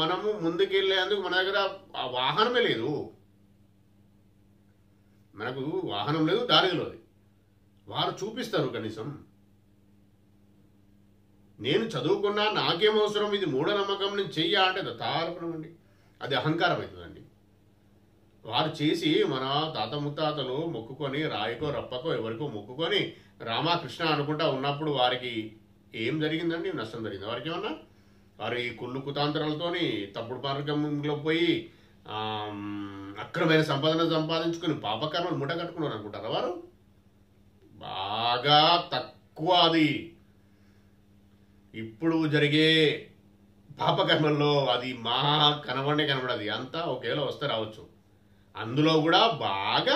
మనము ముందుకెళ్ళేందుకు మన దగ్గర ఆ వాహనమే లేదు, మనకు వాహనం లేదు, దారిలో అది. వారు చూపిస్తారు కనీసం. నేను చదువుకున్నా నాకేం అవసరం, ఇది మూఢనమ్మకం, నేను చెయ్యా అంటే తారపడం అండి, అది అహంకారం అవుతుందండి. వారు చేసి మన తాత ముత్తాతలు మొక్కుకొని రాయికో రప్పకో ఎవరికో మొక్కుకొని రామకృష్ణ అనుకుంటా ఉన్నప్పుడు వారికి ఏం జరిగిందండి? నష్టం జరిగింది. వారికి ఏమన్నా వారు ఈ కుళ్ళు కుతాంతరాలతోని తప్పుడు మార్గంలో పోయి అక్రమైన సంపాదన సంపాదించుకుని పాపకర్మలు మూట కట్టుకున్నారు అనుకుంటారా? వారు బాగా తక్కువ. అది ఇప్పుడు జరిగే పాపకర్మల్లో అది మా కనబడది అంతా ఒకేలా వస్తే రావచ్చు. అందులో కూడా బాగా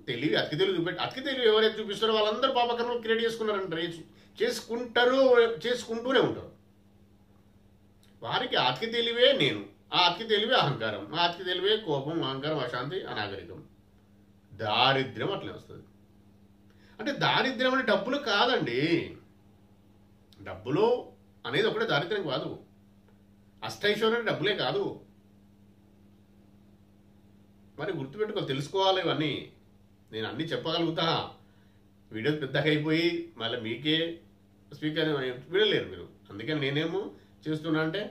తెలివి అతికి తెలివి అతికి తెలివి ఎవరైతే చూపిస్తారో వాళ్ళందరూ పాపకర్మలు క్రియేట్ చేసుకున్నారంటారు, చేసుకుంటూనే ఉంటారు. వారికి అతికి తెలివే నేను, ఆ అతికి తెలివే అహంకారం, ఆ అతికి తెలివే కోపం, అహంకారం, అశాంతి, అనాగరికం, దారిద్ర్యం అట్లే వస్తుంది. అంటే దారిద్ర్యం అంటే డబ్బులు కాదండి. డబ్బులు అనేది ఒకటే దారిద్ర్యం కాదు, అష్టైశ్వర్యం డబ్బులే కాదు. మరి గుర్తుపెట్టుకో, తెలుసుకోవాలి ఇవన్నీ. నేను అన్నీ చెప్పగలుగుతా, వీడియో పెద్దగా అయిపోయి మళ్ళీ మీకే స్పీకర్ వినలేరు మీరు. అందుకని నేనేమో చేస్తున్నా అంటే,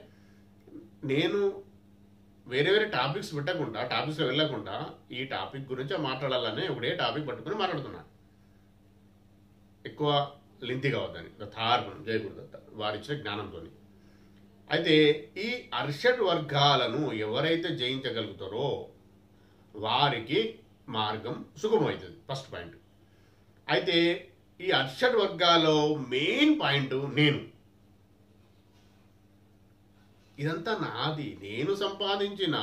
నేను వేరే టాపిక్స్ పెట్టకుండా, టాపిక్స్లో వెళ్ళకుండా ఈ టాపిక్ గురించి మాట్లాడాలని ఒకటే టాపిక్ పట్టుకుని మాట్లాడుతున్నా, ఎక్కువ లింతిగా అవుతాను. తార్పణం జయ గురుదత్త వారిచ్చిన జ్ఞానంతో. అయితే ఈ అర్షడ్ వర్గాలను ఎవరైతే జయించగలుగుతారో వారికి మార్గం సుగమవుతుంది. First point. అయితే ఈ అర్షడ్ వర్గాల్లో మెయిన్ పాయింట్ ఇదంతా నాది, నేను సంపాదించిన,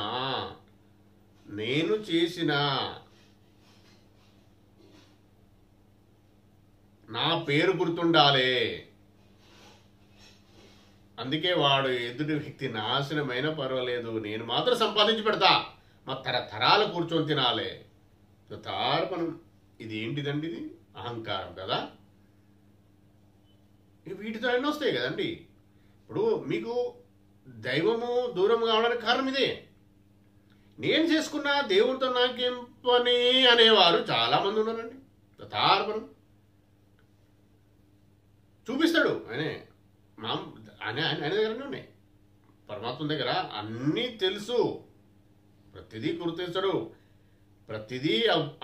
నేను చేసిన, నా పేరు గుర్తుండాలి. అందుకే వాడు ఎదుటి వ్యక్తి నాశనమైన పర్వాలేదు, నేను మాత్రం సంపాదించి పెడతా, మా తరతరాలు కూర్చొని తినాలి. తార్పణం ఇది ఏంటిదండి? ఇది అహంకారం కదా. వీటితో ఎన్నో వస్తాయి కదండి. ఇప్పుడు మీకు దైవము దూరం కావడానికి కారణం ఇదే. నేను చేసుకున్న దేవుడితో నాకేం పని అనేవారు చాలామంది ఉన్నారండి. తార్పణం చూపిస్తాడు ఆయన దగ్గరనే ఉన్నాయి. పరమాత్మ దగ్గర అన్నీ తెలుసు, ప్రతిదీ గుర్తిస్తాడు, ప్రతిదీ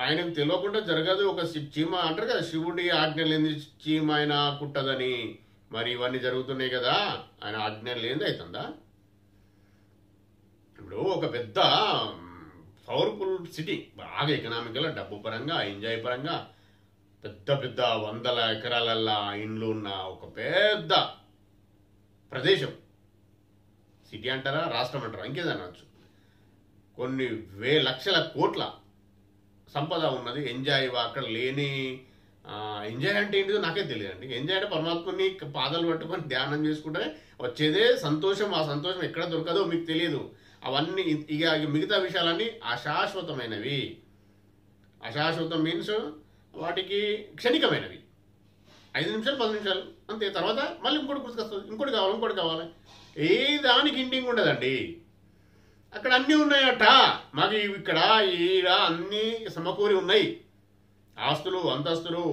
ఆయనకు తెలియకుండా జరగదు. ఒక చీమ అంటారు కదా, శివుడి ఆజ్ఞ లేని చీమ ఆయన కుట్టదని. మరి ఇవన్నీ జరుగుతున్నాయి కదా, ఆయన ఆజ్ఞ లేనిది అవుతుందా? ఇప్పుడు ఒక పెద్ద పవర్ఫుల్ సిటీ, బాగా ఎకనామికల్, డబ్బు పరంగా, ఎంజాయ్ పరంగా, పెద్ద పెద్ద 100 ఎకరాలల్లా ఇండ్లు ఉన్న ఒక పెద్ద ప్రదేశం, సిటీ అంటారా, రాష్ట్రం అంటారా, ఇంకేదనవచ్చు, కొన్ని లక్షల కోట్ల సంపద ఉన్నది. ఎంజాయ్ అక్కడ లేని ఎంజాయ్ అంటే ఏంటిదో నాకే తెలియదండి. ఎంజాయ్ అంటే పరమాత్మని పాదాలు పట్టుకొని ధ్యానం చేసుకుంటే వచ్చేదే సంతోషం. ఆ సంతోషం ఎక్కడ దొరకదో మీకు తెలియదు. అవన్నీ ఇక మిగతా విషయాలన్నీ అశాశ్వతమైనవి. అశాశ్వతం మీన్స్ వాటికి క్షణికమైనవి, 5 నిమిషాలు 10 నిమిషాలు అంతే. తర్వాత మళ్ళీ ఇంకోటి గుర్తుకొస్తుంది, ఇంకోటి కావాలి. ఏ దానికి ఇంటింగ్ ఉండదండి. అక్కడ అన్నీ ఉన్నాయట, మాకు ఇక్కడ ఈడ అన్నీ సమకూరి ఉన్నాయి. ఆస్తులు, అంతస్తులు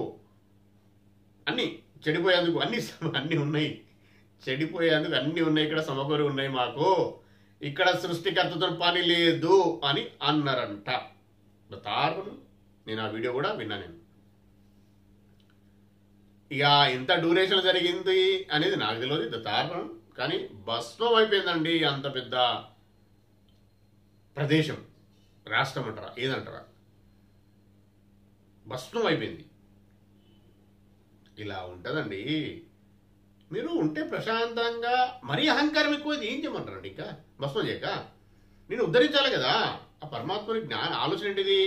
అన్నీ చెడిపోయేందుకు అన్నీ ఉన్నాయి, చెడిపోయేందుకు అన్నీ ఉన్నాయి, ఇక్కడ సమకూరి ఉన్నాయి. మాకు ఇక్కడ సృష్టికర్తతో పని లేదు అని అన్నారంట. తార్పణం నేను ఆ వీడియో కూడా విన్నా. నేను ఇక ఎంత డ్యూరేషన్ జరిగింది అనేది నాకు తెలియదు, తార్పణం. కానీ భస్మం అయిపోయిందండి అంత పెద్ద ప్రదేశం, రాష్ట్రం అంటారా, ఏదంటారా, భస్మం అయిపోయింది. ఇలా ఉంటుందండి. మీరు ఉంటే ప్రశాంతంగా, మరీ అహంకారం ఎక్కువైంది ఏం చేయమంటారండి? ఇంకా భస్మం చేయక నేను ఉద్ధరించాలి కదా. ఆ పరమాత్మని ఆలోచన ఏంటిది?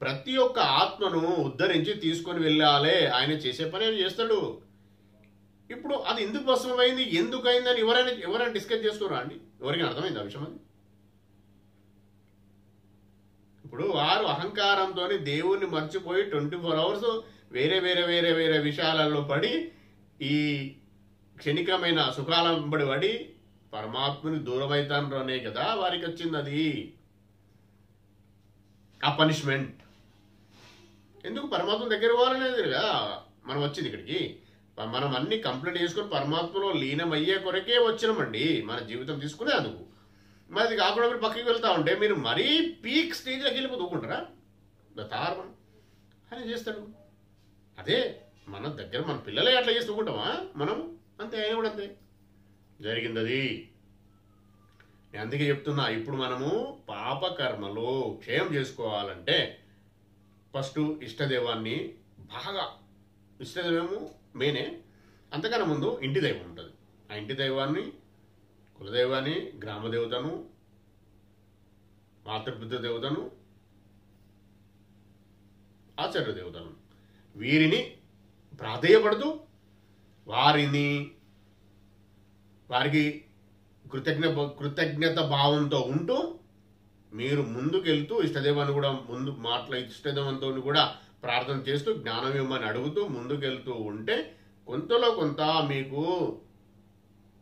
ప్రతి ఒక్క ఆత్మను ఉద్ధరించి తీసుకొని వెళ్ళాలి. ఆయన చేసే పని ఆయన చేస్తాడు. ఇప్పుడు అది ఎందుకు భస్మమైంది, ఎందుకు అయిందని ఎవరైనా డిస్కస్ చేసుకోరా అండి? ఎవరికైనా అర్థమైంది ఆ విషయం? అది ఇప్పుడు వారు అహంకారంతో దేవుణ్ణి మర్చిపోయి 24 అవర్స్ వేరే వేరే వేరే వేరే విషయాలలో పడి ఈ క్షణికమైన సుఖాల వెంబడి పడి పరమాత్మని దూరమైతానే కదా వారికి వచ్చింది అది ఆ పనిష్మెంట్. ఎందుకు పరమాత్మ దగ్గర పోవాలనేది కదా మనం వచ్చింది ఇక్కడికి. మనం అన్ని కంప్లీట్ చేసుకొని పరమాత్మలో లీనమయ్యే కొరకే వచ్చినామండి, మన జీవితం తీసుకునే అందుకు. మరి అది కాకుండా మీరు పక్కకి వెళ్తా ఉంటే మీరు మరీ పీక్ స్టేజ్లోకి వెళ్ళిపోయి దూకుంటారా? తారమం అని చేస్తాడు. అదే మన దగ్గర మన పిల్లలే అట్లా చేసి దూకుంటామా మనం? అంతే, ఆయన కూడా అంతే జరిగింది అది. నేను అందుకే చెప్తున్నా, ఇప్పుడు మనము పాపకర్మలు క్షయం చేసుకోవాలంటే ఫస్ట్ ఇష్టదైవాన్ని బాగా, ఇష్టదైవము మెయినే, అంతకన్నా ముందు ఇంటి దైవం ఉంటుంది. ఆ ఇంటి దైవాన్ని, కులదైవాన్ని, గ్రామదేవతను, మాతృపితృ దేవతను, ఆచార్య దేవతను, వీరిని ప్రాధేయపడుతూ వారికి కృతజ్ఞత భావంతో ఉంటూ మీరు ముందుకెళ్తూ ఇష్టదేవాన్ని కూడా ఇష్టదేవంతో కూడా ప్రార్థన చేస్తూ జ్ఞానం ఇవ్వమని అడుగుతూ ముందుకెళ్తూ ఉంటే కొంతలో కొంత మీకు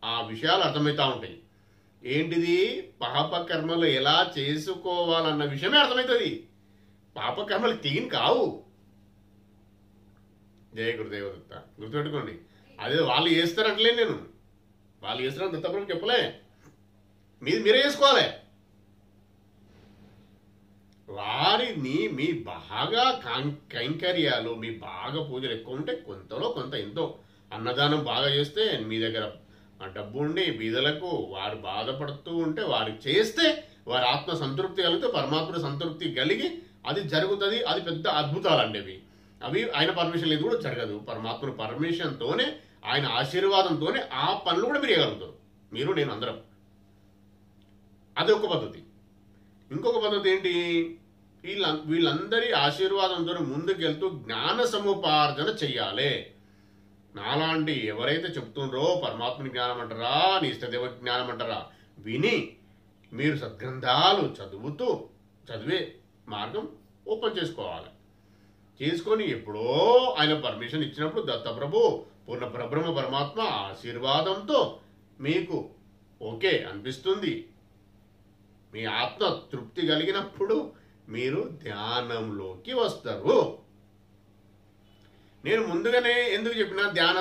ఆ విషయాలు అర్థమవుతూ ఉంటాయి. ఏంటిది? పాపకర్మలు ఎలా చేసుకోవాలన్న విషయమే అర్థమవుతుంది. పాపకర్మలు క్లీన్ కావు. జయ గురుదేవదత్త, గుర్తుపెట్టుకోండి. అదే వాళ్ళు చేస్తారట్లే, నేను వాళ్ళు చేస్తారని దత్తప్రభు చెప్పలే, మీరే చేసుకోవాలి. వారిని మీ బాగా కైంకర్యాలు, మీ బాగా పూజలు ఎక్కువ ఉంటే కొంతలో కొంత ఎంతో అన్నదానం బాగా చేస్తే, మీ దగ్గర డబ్బు ఉండి బీదలకు వారు బాధపడుతూ ఉంటే వారికి చేస్తే వారి ఆత్మ సంతృప్తి కలిగితే పరమాత్మ సంతృప్తి కలిగి అది జరుగుతుంది. అది పెద్ద అద్భుతాలండి అవి ఆయన పర్మిషన్ లేదు కూడా జరగదు. పరమాత్మ పర్మిషన్తోనే, ఆయన ఆశీర్వాదంతోనే ఆ పనులు కూడా మీరు చేయగలుగుతారు, మీరు నేను అందరం. అది ఒక పద్ధతి. ఇంకొక పద్ధతి ఏంటి? వీళ్ళందరి ఆశీర్వాదంతో ముందుకెళ్తూ జ్ఞాన సముపార్జన చెయ్యాలి. నాలాంటి ఎవరైతే చెప్తుండ్రో పరమాత్మని జ్ఞానం అంటారా, నీ ఇష్టదేవ జ్ఞానం అంటారా, విని మీరు సద్గ్రంథాలు చదివే మార్గం ఓపెన్ చేసుకోవాలి. చేసుకొని ఎప్పుడో ఆయన పర్మిషన్ ఇచ్చినప్పుడు దత్తప్రభు పూర్ణ పరబ్రహ్మ పరమాత్మ ఆశీర్వాదంతో మీకు ఓకే అనిపిస్తుంది, మీ ఆత్మ తృప్తి కలిగినప్పుడు మీరు ధ్యానంలోకి వస్తారు. నేను ముందుగానే ఎందుకు చెప్పినా ధ్యాన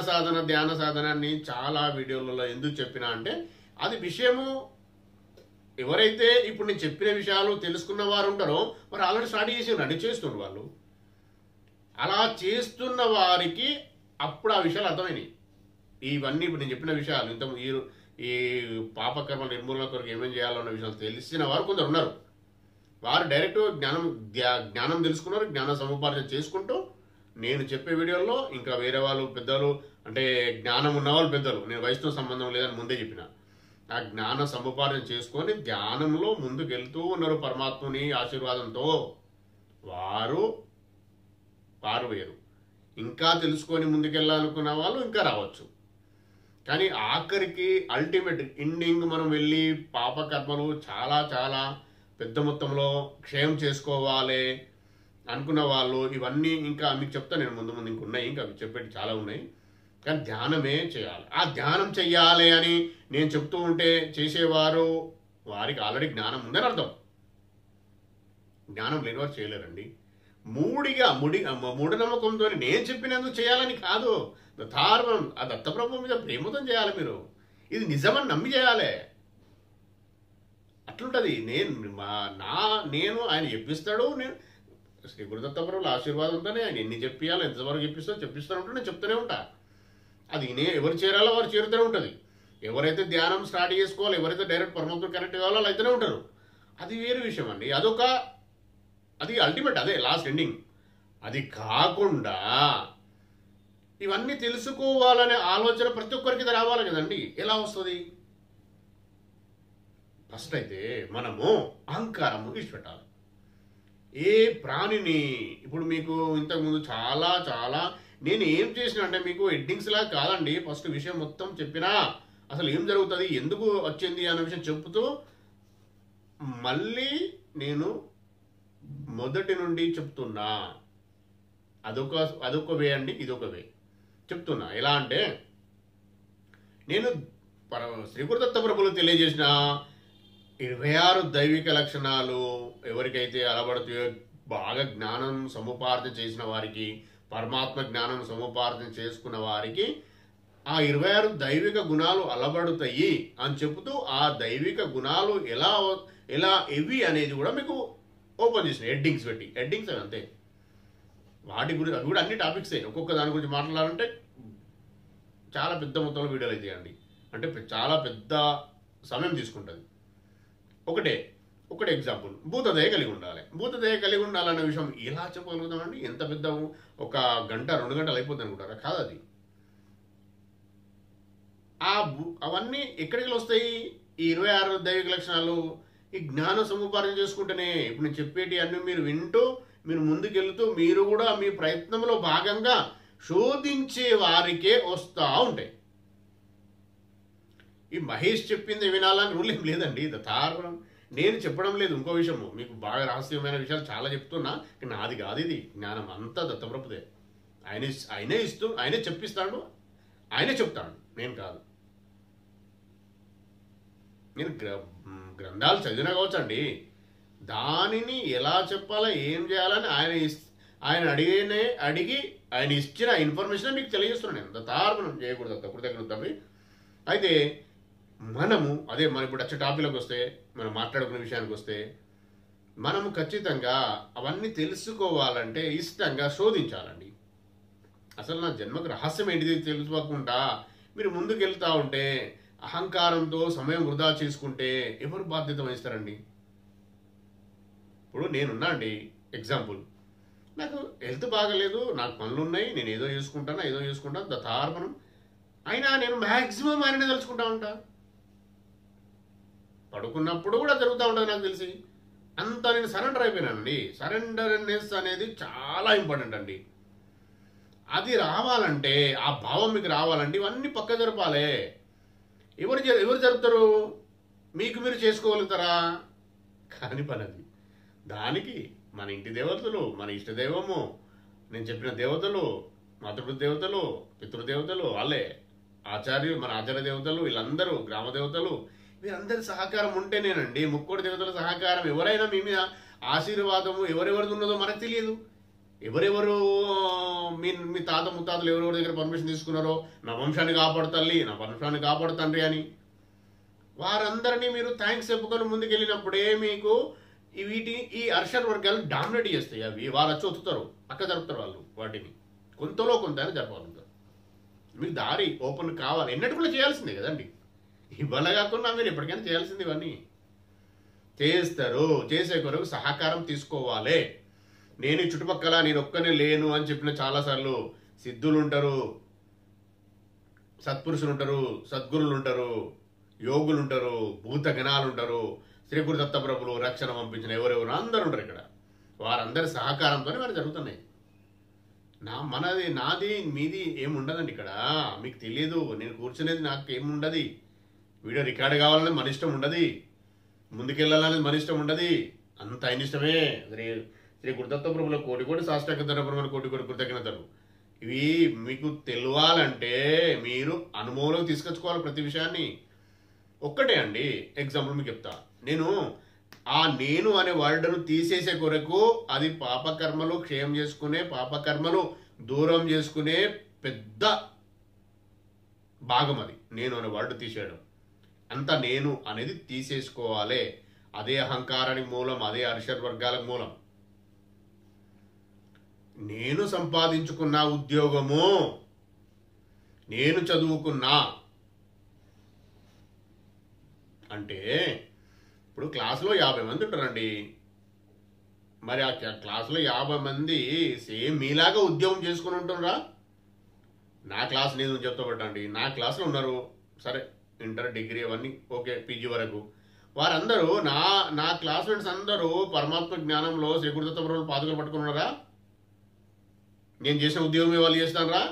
సాధనాన్ని చాలా వీడియోలలో ఎందుకు చెప్పినా అంటే, అది విషయము ఎవరైతే ఇప్పుడు నేను చెప్పిన విషయాలు తెలుసుకున్న వారు ఉంటారో మరి ఆల్రెడీ స్టార్ట్ చేసి చేస్తున్నారు వాళ్ళు. అలా చేస్తున్న వారికి అప్పుడు ఆ విషయాలు అర్థమైనాయి. ఇవన్నీ ఇప్పుడు నేను చెప్పిన విషయాలు ఈ పాపకర్మ నిర్మూలన కొరకు ఏమేం చేయాలన్న విషయాలు తెలిసిన వారు కొందరు ఉన్నారు. వారు డైరెక్ట్ జ్ఞానం తెలుసుకున్నారు. జ్ఞాన సముపార్జన చేసుకుంటూ నేను చెప్పే వీడియోల్లో ఇంకా వేరే వాళ్ళు పెద్దలు, అంటే జ్ఞానం ఉన్నవాళ్ళు పెద్దలు, నేను వయసుతో సంబంధం లేదని ముందే చెప్పిన, ఆ జ్ఞాన సముపార్జన చేసుకొని ధ్యానంలో ముందుకు వెళ్తూ ఉన్నారు పరమాత్ముని ఆశీర్వాదంతో. వారు వేరు. ఇంకా తెలుసుకొని ముందుకెళ్ళాలనుకున్న వాళ్ళు ఇంకా రావచ్చు. కానీ ఆఖరికి అల్టిమేట్ ఎండింగ్ మనం వెళ్ళి పాపకర్మలు చాలా చాలా పెద్ద మొత్తంలో క్షయం చేసుకోవాలి అనుకున్న వాళ్ళు ఇవన్నీ ఇంకా మీకు చెప్తా నేను ముందు ఇంక ఉన్నాయి, ఇంకా చెప్పేటి చాలా ఉన్నాయి. కానీ ధ్యానమే చేయాలి. ఆ ధ్యానం చెయ్యాలి అని నేను చెప్తూ ఉంటే చేసేవారు వారికి ఆల్రెడీ జ్ఞానం ఉందని అర్థం. జ్ఞానం లేనివారు చేయలేరండి. మూఢనమ్మకంతో నేను చెప్పినందుకు చేయాలని కాదు, ధార్మం ఆ దత్తప్రభు మీద ప్రేమతో చేయాలి. మీరు ఇది నిజమని నమ్మి చేయాలి. అట్లుంటుంది. నేను ఆయన చెప్పిస్తాడు, నేను శ్రీ గురుదత్తప్రభుల ఆశీర్వాదంతోనే ఆయన ఎన్ని చెప్పియాలో ఎంతవరకు చెప్పిస్తూనే ఉంటాడు, నేను చెప్తూనే ఉంటా. అది ఎవరు చేరాలో వారు చేరుతూనే ఉంటుంది. ఎవరైతే ధ్యానం స్టార్ట్ చేసుకోవాలో, ఎవరైతే డైరెక్ట్ పరమాత్మ కనెక్ట్ కావాలో వాళ్ళు అయితేనే ఉంటారు. అది వేరే విషయం అండి. అది అల్టిమేట్, అదే లాస్ట్ ఎండింగ్. అది కాకుండా ఇవన్నీ తెలుసుకోవాలనే ఆలోచన ప్రతి ఒక్కరికి రావాలి కదండి. ఎలా వస్తుంది? ఫస్ట్ అయితే మనము అహంకారము విడిచిపెట్టాలి. ఏ ప్రాణిని ఇప్పుడు మీకు ఇంతకుముందు చాలా చాలా నేను ఏం చేసిన అంటే మీకు హెడ్డింగ్స్ లా కాదండి, ఫస్ట్ విషయం మొత్తం చెప్పినా అసలు ఏం జరుగుతుంది ఎందుకు వచ్చింది అనే విషయం చెప్తూ మళ్ళీ నేను మొదటి నుండి చెప్తున్నా. అదొక వే అండి, ఇదొక వే చెప్తున్నా. ఎలా అంటే నేను శ్రీ గురుదత్త ప్రభులు తెలియజేసిన 26 దైవిక లక్షణాలు ఎవరికైతే అలవడుతాయో, బాగా జ్ఞానం సముపార్జన చేసిన వారికి, పరమాత్మ జ్ఞానం సముపార్జన చేసుకున్న వారికి ఆ 26 దైవిక గుణాలు అలవడుతాయి అని చెబుతూ ఆ దైవిక గుణాలు ఎలా ఎవి అనేది కూడా మీకు ఓపెన్ చేసిన హెడ్డింగ్స్ పెట్టి. హెడ్డింగ్స్ అవి అంతే, వాటి గురించి అవి కూడా అన్ని టాపిక్సే. ఒక్కొక్క దాని గురించి మాట్లాడాలంటే చాలా పెద్ద మొత్తంలో వీడియోలు అవుతాయండి, అంటే చాలా పెద్ద సమయం తీసుకుంటుంది. ఒకటే ఎగ్జాంపుల్, భూతదయ కలిగి ఉండాలి. భూతదయ కలిగి ఉండాలనే విషయం ఎలా చెప్పగలుగుతామండి? ఎంత పెద్ద ఒక గంట 2 గంటలు అయిపోతుంది అనుకుంటారా? కాదు, అది అవన్నీ ఎక్కడికి వస్తాయి? ఈ 26 దైవిక లక్షణాలు ఈ జ్ఞాన సముపార్జన చేసుకుంటేనే. ఇప్పుడు నేను చెప్పేటి అన్నీ మీరు వింటూ మీరు ముందుకెళ్తూ మీరు కూడా మీ ప్రయత్నంలో భాగంగా శోధించే వారికే వస్తూ ఉంటాయి. ఈ మహేష్ చెప్పింది వినాలని రూల్ ఏం లేదండి, యథార్థం నేను చెప్పడం లేదు. ఇంకో విషయము మీకు బాగా రహస్యమైన విషయాలు చాలా చెప్తున్నా, నాది కాదు ఇది. జ్ఞానం అంతా దత్తప్రభుదే. ఆయనే ఇస్తూ ఆయనే చెప్పిస్తాడు, ఆయనే చెప్తాడు, నేను కాదు. నేను గ్రంథాలు చదివినా కావచ్చండి, దానిని ఎలా చెప్పాలా ఏం చేయాలని ఆయన అడిగి ఆయన ఇచ్చిన ఇన్ఫర్మేషన్ మీకు తెలియజేస్తున్నాను. నేను దత్తార్పణం చేయకూడదు, కృతజ్ఞతవి. అయితే మనం ఇప్పుడు వచ్చే టాపిక్లోకి వస్తే, మనం మాట్లాడుకునే విషయానికి వస్తే, మనము ఖచ్చితంగా అవన్నీ తెలుసుకోవాలంటే ఇష్టంగా శోధించాలండి. అసలు నా జన్మకు రహస్యం ఏంటిది తెలుసుకోకుండా మీరు ముందుకు వెళ్తూ ఉంటే, అహంకారంతో సమయం వృధా చేసుకుంటే ఎవరు బాధ్యత వహిస్తారండి? ఇప్పుడు నేనున్నా అండి, ఎగ్జాంపుల్, నాకు హెల్త్ బాగలేదు, నాకు పనులు ఉన్నాయి, నేను ఏదో చేసుకుంటాను దత్తార్పణం. అయినా నేను మ్యాక్సిమం ఆయననే తలుచుకుంటా ఉంటా. పడుకున్నప్పుడు కూడా జరుగుతూ ఉంటుంది నాకు తెలిసి. అంత నేను సరెండర్ అయిపోయినానండి. సరెండర్నెస్ అనేది చాలా ఇంపార్టెంట్ అండి. అది రావాలంటే, ఆ భావం మీకు రావాలంటే ఇవన్నీ పక్క జరపాలి. ఎవరు జరుపుతారు? మీకు మీరు చేసుకోగలుగుతారా? కాని పని అది. దానికి మన ఇంటి దేవతలు, మన ఇష్టదైవము, నేను చెప్పిన దేవతలు, మాతృదేవతలు, పితృదేవతలు, వాళ్ళే మన ఆచార్య దేవతలు, వీళ్ళందరూ గ్రామ దేవతలు, వీరందరి సహకారం ఉంటేనేనండి. ముక్కోటి దేవతల సహకారం, ఎవరైనా మీ మీద ఆశీర్వాదము ఎవరెవరిది ఉన్నదో మనకు తెలియదు. ఎవరెవరు మీ తాత ముత్తాతలు ఎవరెవరి దగ్గర పర్మిషన్ తీసుకున్నారో, నా వంశాన్ని కాపాడు తల్లి, నా వంశాన్ని కాపాడు తండ్రి అని వారందరినీ మీరు థ్యాంక్స్ చెప్పుకొని ముందుకెళ్ళినప్పుడే మీకు ఈ అర్షర్ వర్గాలు డామినేట్ చేస్తాయి. అవి వాళ్ళు వచ్చి ఒత్తుతారు, పక్క జరుపుతారు వాళ్ళు. వాటిని కొంతలో కొంత జరపగలుగుతారు. మీకు దారి ఓపెన్ కావాలి, ఎన్నట్టు కూడా చేయాల్సిందే కదండి. ఇవాళ కాకుండా మీరు ఎప్పటికైనా చేయాల్సింది. ఇవన్నీ చేస్తారు. చేసే కొరకు సహకారం తీసుకోవాలి. నేను చుట్టుపక్కల నేను ఒక్కనే లేను అని చెప్పిన చాలాసార్లు సిద్ధులు ఉంటారు, సత్పురుషులు ఉంటారు, సద్గురులు ఉంటారు, యోగులు ఉంటారు, భూతగణాలు ఉంటారు, శ్రీ గురుదత్త ప్రభులు రక్షణ పంపించిన ఎవరెవరు అందరూ ఉంటారు ఇక్కడ. వారందరి సహకారంతోనే మరి జరుగుతున్నాయి. నాది మీది ఏముండదండి ఇక్కడ. మీకు తెలియదు, నేను కూర్చునేది నాకు ఏముండదు. వీడియో రికార్డ్ కావాలని మన ఇష్టం ఉండదు, ముందుకెళ్ళాలనేది మన ఇష్టం ఉండదు, అంత ఆయన ఇష్టమే. శ్రీ గురుదత్త ప్రభుల కోటి సాష్టాంగ ధర్మపరమైన కోటి కృతజ్ఞతలు. ఇవి మీకు తెలియాలంటే మీరు అనుభవంలోకి తీసుకొచ్చుకోవాలి ప్రతి విషయాన్ని. ఒక్కటే అండి, ఎగ్జాంపుల్ మీకు చెప్తా. నేను అనే వర్డ్ను తీసేసే కొరకు అది పాపకర్మలు క్షయం చేసుకునే, పాపకర్మలు దూరం చేసుకునే పెద్ద భాగం. అది నేను అనే వర్డ్ తీసేయడం. అంత నేను అనేది తీసేసుకోవాలి. అదే అహంకారానికి మూలం, అదే అరిషడ్ వర్గాలకు మూలం. నేను సంపాదించుకున్న ఉద్యోగము, నేను చదువుకున్నా అంటే, ఇప్పుడు క్లాసులో 50 మంది ఉంటారండి. మరి ఆ క్లాసులో 50 మంది సేమ్ మీలాగా ఉద్యోగం చేసుకుని ఉంటున్నారా? నా క్లాస్ నేను చెప్తా పట్టండి, నా క్లాసులో ఉన్నారు, సరే ఇంటర్ డిగ్రీ అవన్నీ ఓకే, పీజీ వరకు వారందరూ నా క్లాస్మేట్స్ అందరూ పరమాత్మ జ్ఞానంలో శ్రీ గురుదత్త ప్రభువులు పాదుకలు పట్టుకున్నారా? నేను చేసిన ఉద్యోగం వాళ్ళు చేస్తానరా?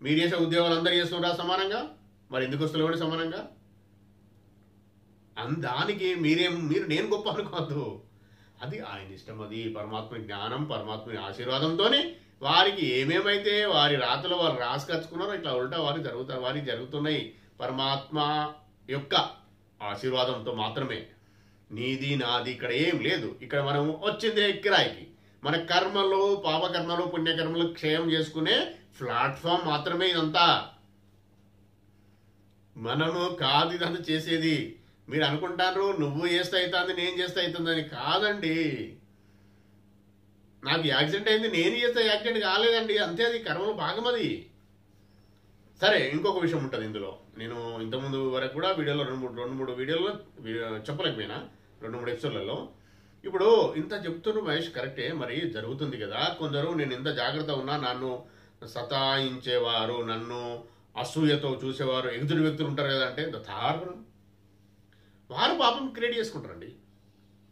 మీరు చేసిన ఉద్యోగాలు అందరూ చేస్తున్నారా సమానంగా? మరి ఎందుకు వస్తలేవాడు సమానంగా? దానికి మీరు నేను గొప్ప అనుకోవద్దు. అది ఆయన ఇష్టం. అది పరమాత్మ జ్ఞానం, పరమాత్మ ఆశీర్వాదంతోనే వారికి ఏమేమైతే వారి రాతలో వారు రాసుకచ్చుకున్నారో ఇట్లా ఉల్టా వారికి జరుగుతున్నాయి పరమాత్మ యొక్క ఆశీర్వాదంతో మాత్రమే. నీది నాది ఇక్కడ ఏం లేదు. ఇక్కడ మనం వచ్చిందే కిరాయికి. మన కర్మలు, పాపకర్మలు, పుణ్యకర్మలు క్షయం చేసుకునే ప్లాట్ఫామ్ మాత్రమే ఇదంతా. మనము కాదు ఇదంతా చేసేది. మీరు అనుకుంటారు నువ్వు చేస్తే అవుతుంది, నేను చేస్తే అవుతుందని. కాదండి. నాకు యాక్సిడెంట్ అయింది, నేను చేస్తే యాక్సిడెంట్ కాలేదండి. అంతే, అది కర్మలో భాగం అది. సరే, ఇంకొక విషయం ఉంటుంది ఇందులో. నేను ఇంతకుముందు వరకు కూడా వీడియోలో రెండు మూడు వీడియోలో చెప్పలేకపోయినా, 2-3 ఎపిసోడ్లలో. ఇప్పుడు ఇంత చెప్తున్నారు మహేష్, కరెక్టే. మరి జరుగుతుంది కదా. కొందరు నేను ఇంత జాగ్రత్త ఉన్నా నన్ను సతాయించేవారు, నన్ను అసూయతో చూసేవారు ఎదురు వ్యక్తులు ఉంటారు కదా. అంటే దారుణం. వారు పాపం క్రియేట్ చేసుకుంటారండి.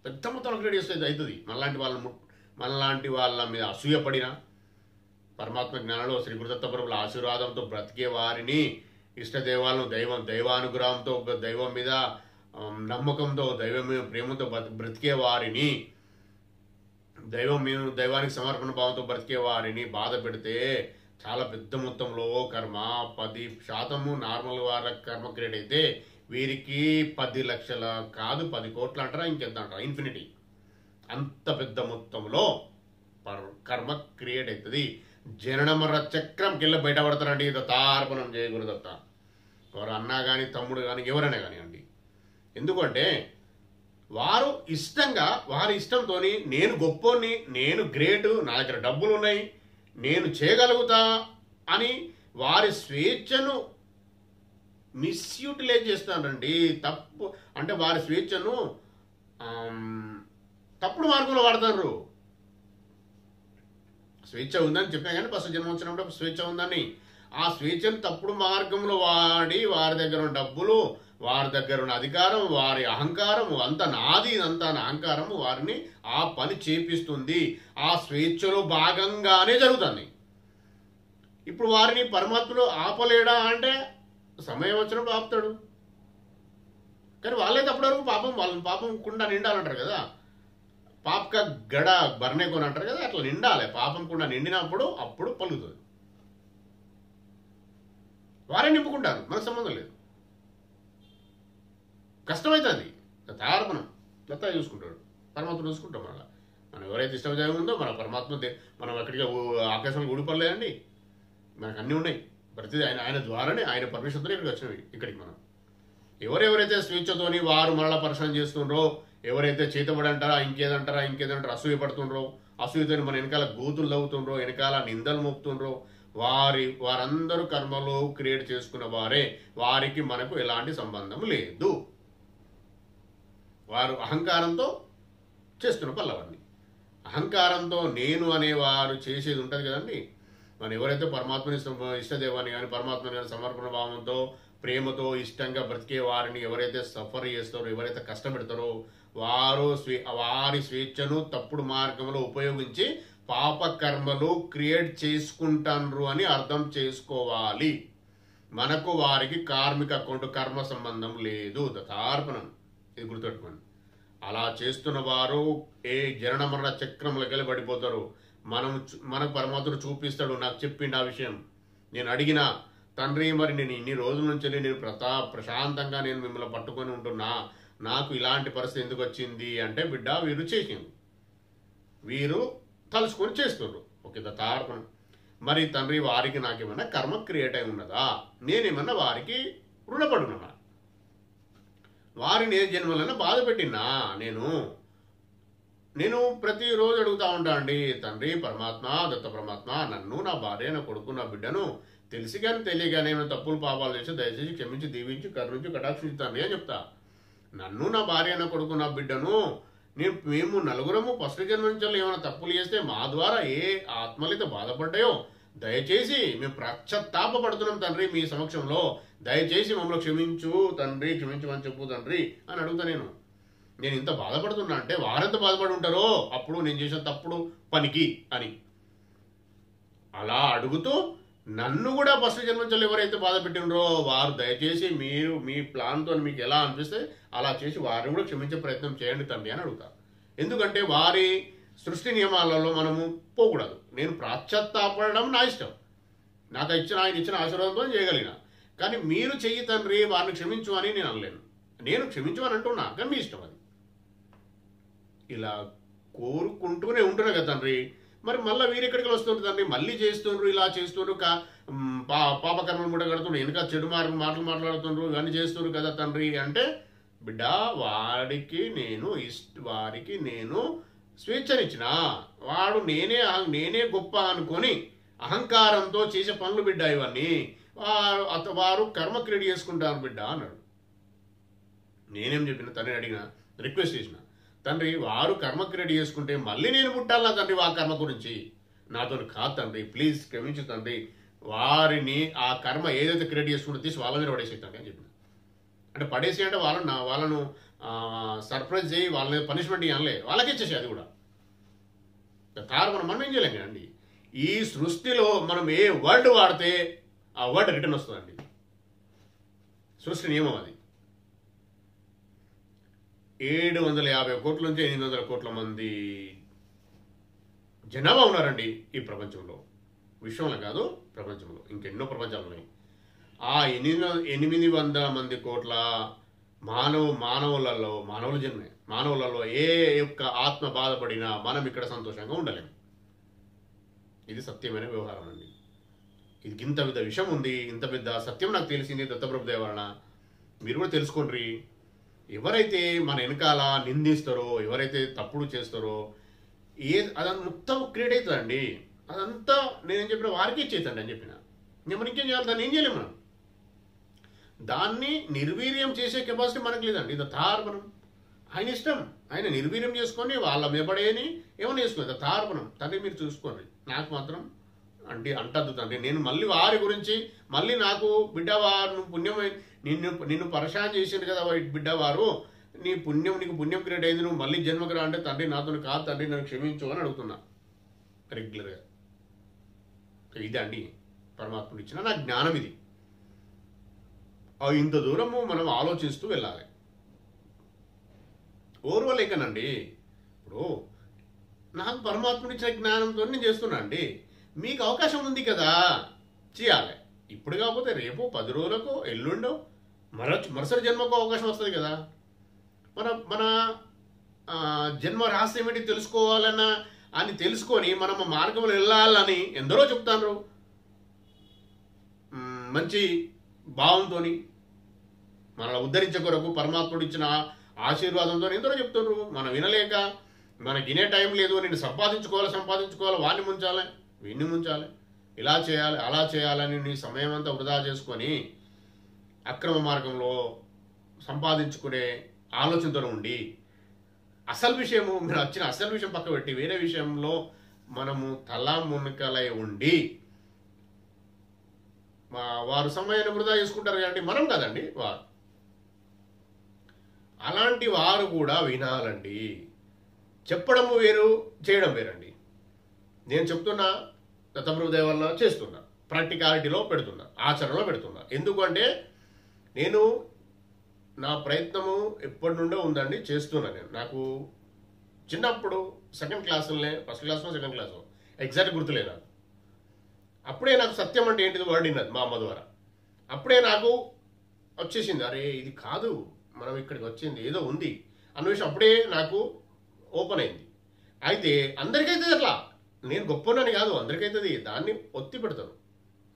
పెద్ద మొత్తంలో క్రియేట్ చేస్తే అవుతుంది. మనలాంటి వాళ్ళ మీద అసూయపడిన పరమాత్మ జ్ఞానంలో శ్రీ గురుదత్త ప్రభువుల ఆశీర్వాదంతో బ్రతికే వారిని, ఇష్టదేవాలను దైవానుగ్రహంతో, దైవం మీద నమ్మకంతో, దైవం మీద ప్రేమతో బ్రతికే వారిని, దైవానికి సమర్పణ భావంతో బ్రతికే వారిని బాధ పెడితే చాలా పెద్ద మొత్తంలో కర్మ, 10% నార్మల్ వారి కర్మ క్రియేట్ అయితే వీరికి 10 లక్షల కాదు 10 కోట్లు అంటారా, ఇంకెంత అంటారా, ఇన్ఫినిటీ. అంత పెద్ద మొత్తంలో కర్మ క్రియేట్ అవుతుంది. జనన మరణ చక్రంకి వెళ్ళి బయటపడతారండి. దత్తార్పణం జయ గురుదత్త. వారు అన్నా కానీ తమ్ముడు కానీ ఎవరైనా కానివ్వండి. ఎందుకంటే వారు ఇష్టంగా, వారి ఇష్టంతో నేను గొప్పోని, నేను గ్రేటు, నా దగ్గర డబ్బులు ఉన్నాయి, నేను చేయగలుగుతా అని వారి స్వేచ్ఛను మిస్యూటిలైజ్ చేస్తానండి. తప్పు అంటే వారి స్వేచ్ఛను తప్పుడు మార్గంలో వాడతారు. స్వేచ్ఛ ఉందని చెప్పినా కానీ ఫస్ట్ జన్మ వచ్చినప్పుడు స్వేచ్ఛ ఉందని, ఆ స్వేచ్ఛను తప్పుడు మార్గంలో వాడి వారి దగ్గర ఉన్న డబ్బులు, వారి దగ్గర ఉన్న అధికారం, వారి అహంకారం, అంత నాది అంతా నా అహంకారం వారిని ఆ పని చేపిస్తుంది. ఆ స్వేచ్ఛలో భాగంగానే జరుగుతుంది. ఇప్పుడు వారిని పరమాత్మలో ఆపలేడా అంటే సమయం వచ్చినప్పుడు ఆపుతాడు. కానీ వాళ్ళైతే అప్పటి వరకు వాళ్ళని పాపం కుండ నిండాలంటారు కదా, పాపక గడ బర్నే కొని అంటారు కదా, అట్లా నిండాలి. పాపం కుండ నిండినప్పుడు అప్పుడు పలుకుతుంది. వారే నింపుకుంటారు, మనకు సంబంధం లేదు. కష్టమవుతుంది. తార్పణం దత్తా చూసుకుంటాడు, పరమాత్మ చూసుకుంటాం. మనం ఎవరైతే ఇష్టం ఉందో మన పరమాత్మ, మనం ఎక్కడికి ఆకాశంలో ఊడిపడలేదండి. మనకు అన్నీ ఉన్నాయి. ప్రతిదీ ఆయన ద్వారానే, ఆయన పర్మిషన్తోనే ఇక్కడికి వచ్చినవి. ఇక్కడికి మనం ఎవరెవరైతే స్వేచ్ఛతోని వారు మరలా పరిశ్రమ చేస్తుండ్రో, ఎవరైతే చేతబడి అంటారా, ఇంకేదంటారా అసూయ పడుతుండ్రో, అసూయతో మన వెనకాల గోతులు తవ్వుతుండ్రో, వెనకాల నిందలు మోపుతుండ్రో, వారందరూ కర్మలో క్రియేట్ చేసుకున్న వారే. వారికి మనకు ఎలాంటి సంబంధం లేదు. వారు అహంకారంతో చేస్తున్న పల్లవన్నీ. అహంకారంతో నేను అనేవారు చేసేది ఉంటుంది కదండి. మనం ఎవరైతే పరమాత్మని ఇష్టదేవాన్ని కానీ పరమాత్మని కానీ సమర్పణ భావంతో, ప్రేమతో, ఇష్టంగా బ్రతికే వారిని ఎవరైతే సఫర్ చేస్తారో, ఎవరైతే కష్టపెడతారో, వారి స్వేచ్ఛను తప్పుడు మార్గంలో ఉపయోగించి పాపకర్మలు క్రియేట్ చేసుకుంటారు అని అర్థం చేసుకోవాలి. మనకు వారికి కార్మిక అకౌంట్ కర్మ సంబంధం లేదు. దత్తార్పణం, ఇది గుర్తుపెట్టుకోండి. అలా చేస్తున్న వారు ఏ జనన మరణ చక్రంలోకి వెళ్ళి పడిపోతారు. మనకు పరమాత్ముడు చూపిస్తాడు. నాకు చెప్పిండు ఆ విషయం. నేను అడిగిన తండ్రి, మరి నేను ఇన్ని రోజుల నుంచి నేను ప్రశాంతంగా నేను మిమ్మల్ని పట్టుకొని ఉంటున్నా, నాకు ఇలాంటి పరిస్థితి ఎందుకు వచ్చింది అంటే, బిడ్డ వీరు చేసింది, వీరు తలుసుకొని చేస్తున్నారు. ఓకే, దత్తార్పణం. మరి తండ్రి, వారికి నాకేమన్నా కర్మ క్రియేట్ అయి ఉన్నదా? నేనేమన్నా వారికి రుణపడున్నా? వారిని ఏ జన్మలైనా బాధ పెట్టినా? నేను ప్రతిరోజు అడుగుతా ఉంటా అండి, తండ్రి పరమాత్మ, దత్త పరమాత్మ, నన్ను, నా భార్య, నా కొడుకు, నా బిడ్డను తెలిసి కానీ తెలియగానే ఏమైనా తప్పులు పాపాలు చేసి దయచేసి క్షమించి, దీవించి, కరుణించి, కటాక్షించుతాను అని చెప్తా. నన్ను, నా భార్య, నా కొడుకు, నా బిడ్డను మేము నలుగురము ఫస్ట్ జన్మ నుంచి ఏమైనా తప్పులు చేస్తే మా ద్వారా ఏ ఆత్మలైతే బాధపడ్డాయో దయచేసి మేము పశ్చాత్తాపడుతున్నాం తండ్రి మీ సమక్షంలో, దయచేసి మమ్మల్ని క్షమించు తండ్రి, క్షమించమని చెప్పు తండ్రి అని అడుగుతా. నేను ఇంత బాధపడుతున్నా అంటే వారెంత బాధపడి ఉంటారో అప్పుడు నేను చేసిన తప్పుడు పనికి అని అలా అడుగుతూ, నన్ను కూడా ఫస్ట్ జన్మించాలి ఎవరైతే బాధ పెట్టినరో వారు దయచేసి మీరు మీ ప్లాన్తో మీకు ఎలా అనిపిస్తే అలా చేసి వారిని కూడా క్షమించే ప్రయత్నం చేయండి తండ్రి అని అడుగుతా. ఎందుకంటే వారి సృష్టి నియమాలలో మనము పోకూడదు. నేను పశ్చాత్తాపడడం నా ఇష్టం, నాకు ఆయన ఇచ్చిన ఆశీర్వాదంతో చేయగలిగిన, కానీ మీరు చెయ్యి తండ్రి వారిని క్షమించు అని నేను అనలేను. నేను క్షమించు అని అంటున్నా, కానీ మీ ఇష్టం అది. ఇలా కోరుకుంటూనే ఉంటున్నా కదా తండ్రి. మరి మళ్ళీ వీరెక్కడికి వస్తుండ్రు తండ్రి, మళ్ళీ చేస్తుండ్రు, ఇలా చేస్తుండ్రు, పాపకర్మలు కూడా కడుతుండ్రు, వెనుక చెడు మాటలు మాట్లాడుతుండ్రు, ఇవన్నీ చేస్తుండ్రు కదా తండ్రి అంటే, బిడ్డ వారికి నేను స్వేచ్ఛనిచ్చిన, వాడు నేనే గొప్ప అనుకొని అహంకారంతో చేసే పనులు బిడ్డ ఇవన్నీ, వారు కర్మ క్రియేట్ చేసుకుంటారు బిడ్డ అన్నాడు. నేనేం చెప్పిన, తండ్రి అడిగిన, రిక్వెస్ట్ చేసిన, తండ్రి వారు కర్మ క్రియేట్ చేసుకుంటే మళ్ళీ నేను పుట్టాలా తండ్రి ఆ కర్మ గురించి, నాతో కాదు తండ్రి, ప్లీజ్ క్షమించు తండ్రి, వారిని ఆ కర్మ ఏదైతే క్రియేట్ చేసుకుంటూ తీసి వాళ్ళ మీద పడేసి తండ్రి అని చెప్పిన. అంటే పడేసి అంటే వాళ్ళను సర్ప్రైజ్ చేయి, వాళ్ళని పనిష్మెంట్ ఇవ్వలే, వాళ్ళకే ఇచ్చేసి అది కూడా మనం ఏం చేయలేం కదండి. ఈ సృష్టిలో మనం ఏ వర్డ్ వాడితే ఆ వర్డ్ రిటర్న్ వస్తుందండి, సృష్టి నియమం అది. 750 కోట్ల నుంచి 800 కోట్ల మంది జనాభా ఉన్నారండి ఈ ప్రపంచంలో, విశ్వంలో కాదు ప్రపంచంలో, ఇంకెన్నో ప్రపంచాలు ఉన్నాయి. ఆ 800 మంది కోట్ల మానవులలో ఏ యొక్క ఆత్మ బాధపడినా మనం ఇక్కడ సంతోషంగా ఉండలేము. ఇది సత్యమైన వ్యవహారం అండి. ఇది ఇంత పెద్ద విషయం ఉంది, ఇంత పెద్ద సత్యం నాకు తెలిసింది దత్తప్రభు దయ వలన. మీరు కూడా తెలుసుకోండి. ఎవరైతే మన వెనకాల నిందిస్తారో, ఎవరైతే తప్పుడు చేస్తారో, అదంతా మొత్తం క్రియేట్ అవుతుందండి. అదంతా నేనేం చెప్పిన వారికి ఇచ్చేద్దండి అని చెప్పిన. మనం ఇంకేం చేయాలి, దాన్ని ఏం చేయలేము. మనం దాన్ని నిర్వీర్యం చేసే కెపాసిటీ మనకు లేదండి. ఇది తార్పణం, ఆయన ఇష్టం, ఆయన నిర్వీర్యం చేసుకొని వాళ్ళ మేపడేని ఏమైనా చేసుకుని తార్పణం. తండ్రి మీరు చూసుకోండి, నాకు మాత్రం అంటద్దు తండ్రి. నేను మళ్ళీ వారి గురించి మళ్ళీ నాకు బిడ్డ వారు పుణ్యం నిన్ను పరేషాన్ చేసిండు కదా బిడ్డ వారు, నీకు పుణ్యం క్రియేట్ అయింది, నువ్వు మళ్ళీ జన్మకు రా అంటే తండ్రి నాతో కాదు తండ్రి నన్ను క్షమించు అని అడుగుతున్నా రెగ్యులర్గా. ఇదే అండి పరమాత్ముడు ఇచ్చిన నా జ్ఞానం. ఇది ఇంత దూరము మనం ఆలోచిస్తూ వెళ్ళాలి. ఓర్వలేకనండి. ఇప్పుడు నాకు పరమాత్ముడు ఇచ్చిన జ్ఞానంతో నేను చేస్తున్నా అండి. మీకు అవకాశం ఉంది కదా చేయాలి. ఇప్పుడు కాకపోతే రేపు 10 రోజులకు ఎల్లుండో మరుసటి జన్మకు అవకాశం వస్తుంది కదా. మన జన్మ రహస్యం ఏంటి తెలుసుకోవాలన్నా అని తెలుసుకొని మనం మార్గంలో వెళ్ళాలని ఎందరో చెప్తారు. మంచి భావంతో మనల్ని ఉద్ధరించే కొరకు పరమాత్ముడు ఇచ్చిన ఆశీర్వాదంతో ఎందరో చెప్తున్నారు. మనం వినలేక మనకి వినే టైం లేదు. నేను సంపాదించుకోవాలి, వాడిని ముంచాలి, వీడిని ముంచాలి, ఇలా చేయాలి, అలా చేయాలని నీ సమయం అంతా వృధా చేసుకొని అక్రమ మార్గంలో సంపాదించుకునే ఆలోచనతో ఉండి అసలు విషయం పక్క పెట్టి వేరే విషయంలో మనము తలా మునకలై ఉండి వారు సమయాన్ని వృధా చేసుకుంటారు కదండి, మనం కదండి వారు. అలాంటి వారు కూడా వినాలండి. చెప్పడము వేరు, చేయడం వేరండి. నేను చెప్తున్నా దత్తప్రభు దయ వల్ల చేస్తున్నా, ప్రాక్టికాలిటీలో పెడుతున్నా, ఆచరణలో పెడుతున్నా. ఎందుకంటే నేను నా ప్రయత్నము ఎప్పటి నుండో ఉందండి, చేస్తున్నా. నాకు చిన్నప్పుడు ఫస్ట్ క్లాస్లో సెకండ్ క్లాస్లో ఎగ్జాక్ట్ గుర్తులేదు నాకు. అప్పుడే నాకు సత్యం అంటే ఏంటిది వర్డ్ విన్నది మా అమ్మ ద్వారా. అప్పుడే నాకు వచ్చేసింది, అరే ఇది కాదు, మనం ఇక్కడికి వచ్చింది ఏదో ఉంది అన్న విషయం అప్పుడే నాకు ఓపెన్ అయింది. అయితే అందరికైతే అట్లా, నేను గొప్పనని కాదు, అందరికైతుంది. దాన్ని ఒత్తి పెడతాను,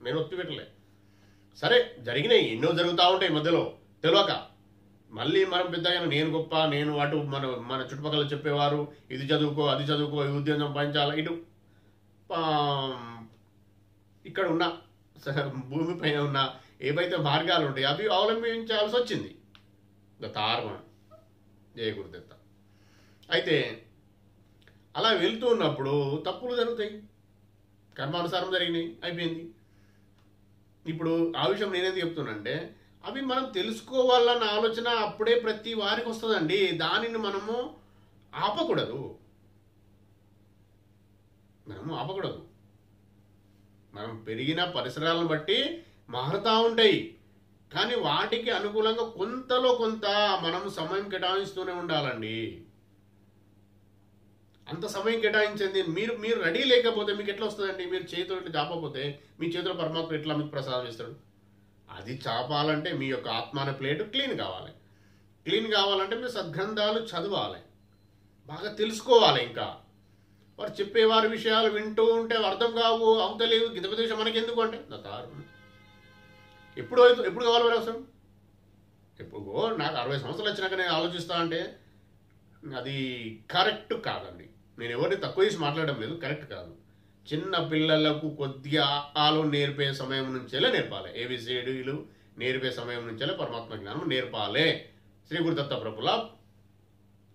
నేను ఒత్తి పెట్టలే. సరే జరిగినాయి, ఎన్నో జరుగుతూ ఉంటాయి మధ్యలో తెలియక. మళ్ళీ మనం పెద్దగా నేను గొప్ప, నేను అటు మన చుట్టుపక్కల చెప్పేవారు ఇది చదువుకో, అది చదువుకో, ఈ ఉద్యోగం సంపాదించాలి, ఇటు ఇక్కడ ఉన్న భూమి పైన ఉన్న ఏవైతే మార్గాలు ఉంటాయి అవి అవలంబించాల్సి వచ్చింది. తార్మణం జయ గురుదత్త. అయితే అలా వెళ్తూ ఉన్నప్పుడు తప్పులు జరుగుతాయి. కర్మానుసారం జరిగినాయి, అయిపోయింది. ఇప్పుడు ఆ విషయం నేనేది చెప్తున్నానంటే అవి మనం తెలుసుకోవాలన్న ఆలోచన అప్పుడే ప్రతి వారికి వస్తుందండి. దానిని మనము ఆపకూడదు. మనం పెరిగిన పరిసరాలను బట్టి మారుతూ ఉంటాయి. కానీ వాటికి అనుకూలంగా కొంతలో కొంత మనం సమయం కేటాయిస్తూనే ఉండాలండి. అంత సమయం కేటాయించింది మీరు రెడీ లేకపోతే మీకు ఎట్లా వస్తుందండి? మీరు చేతులు ఇట్లా చాపకపోతే మీ చేతులు పరమాత్మ ఎట్లా మీకు ప్రసాదం ఇస్తాడు? అది చాపాలంటే మీ యొక్క ఆత్మాన ప్లేట్ క్లీన్ కావాలి. క్లీన్ కావాలంటే మీరు సద్గ్రంథాలు చదవాలి, బాగా తెలుసుకోవాలి. ఇంకా వారు చెప్పేవారి విషయాలు వింటూ ఉంటే అర్థం కావు, అవతలేవు, గితపదేశం మనకెందుకు అంటే ఎప్పుడు కావాలి మరి అవసరం? ఎప్పుడు నాకు 60 సంవత్సరాలు వచ్చినాక నేను ఆలోచిస్తా అంటే అది కరెక్ట్ కాదండి. నేను ఎవరిని తక్కువ చేసి మాట్లాడడం లేదు, కరెక్ట్ కాదు. చిన్న పిల్లలకు కొద్దిగా ఆలో నేర్పే సమయం నుంచేలే నేర్పాలి. ఏబిసిడీలు నేర్పే సమయం నుంచేలే పరమాత్మ జ్ఞానం నేర్పాలి. శ్రీ గురుదత్త ప్రభుల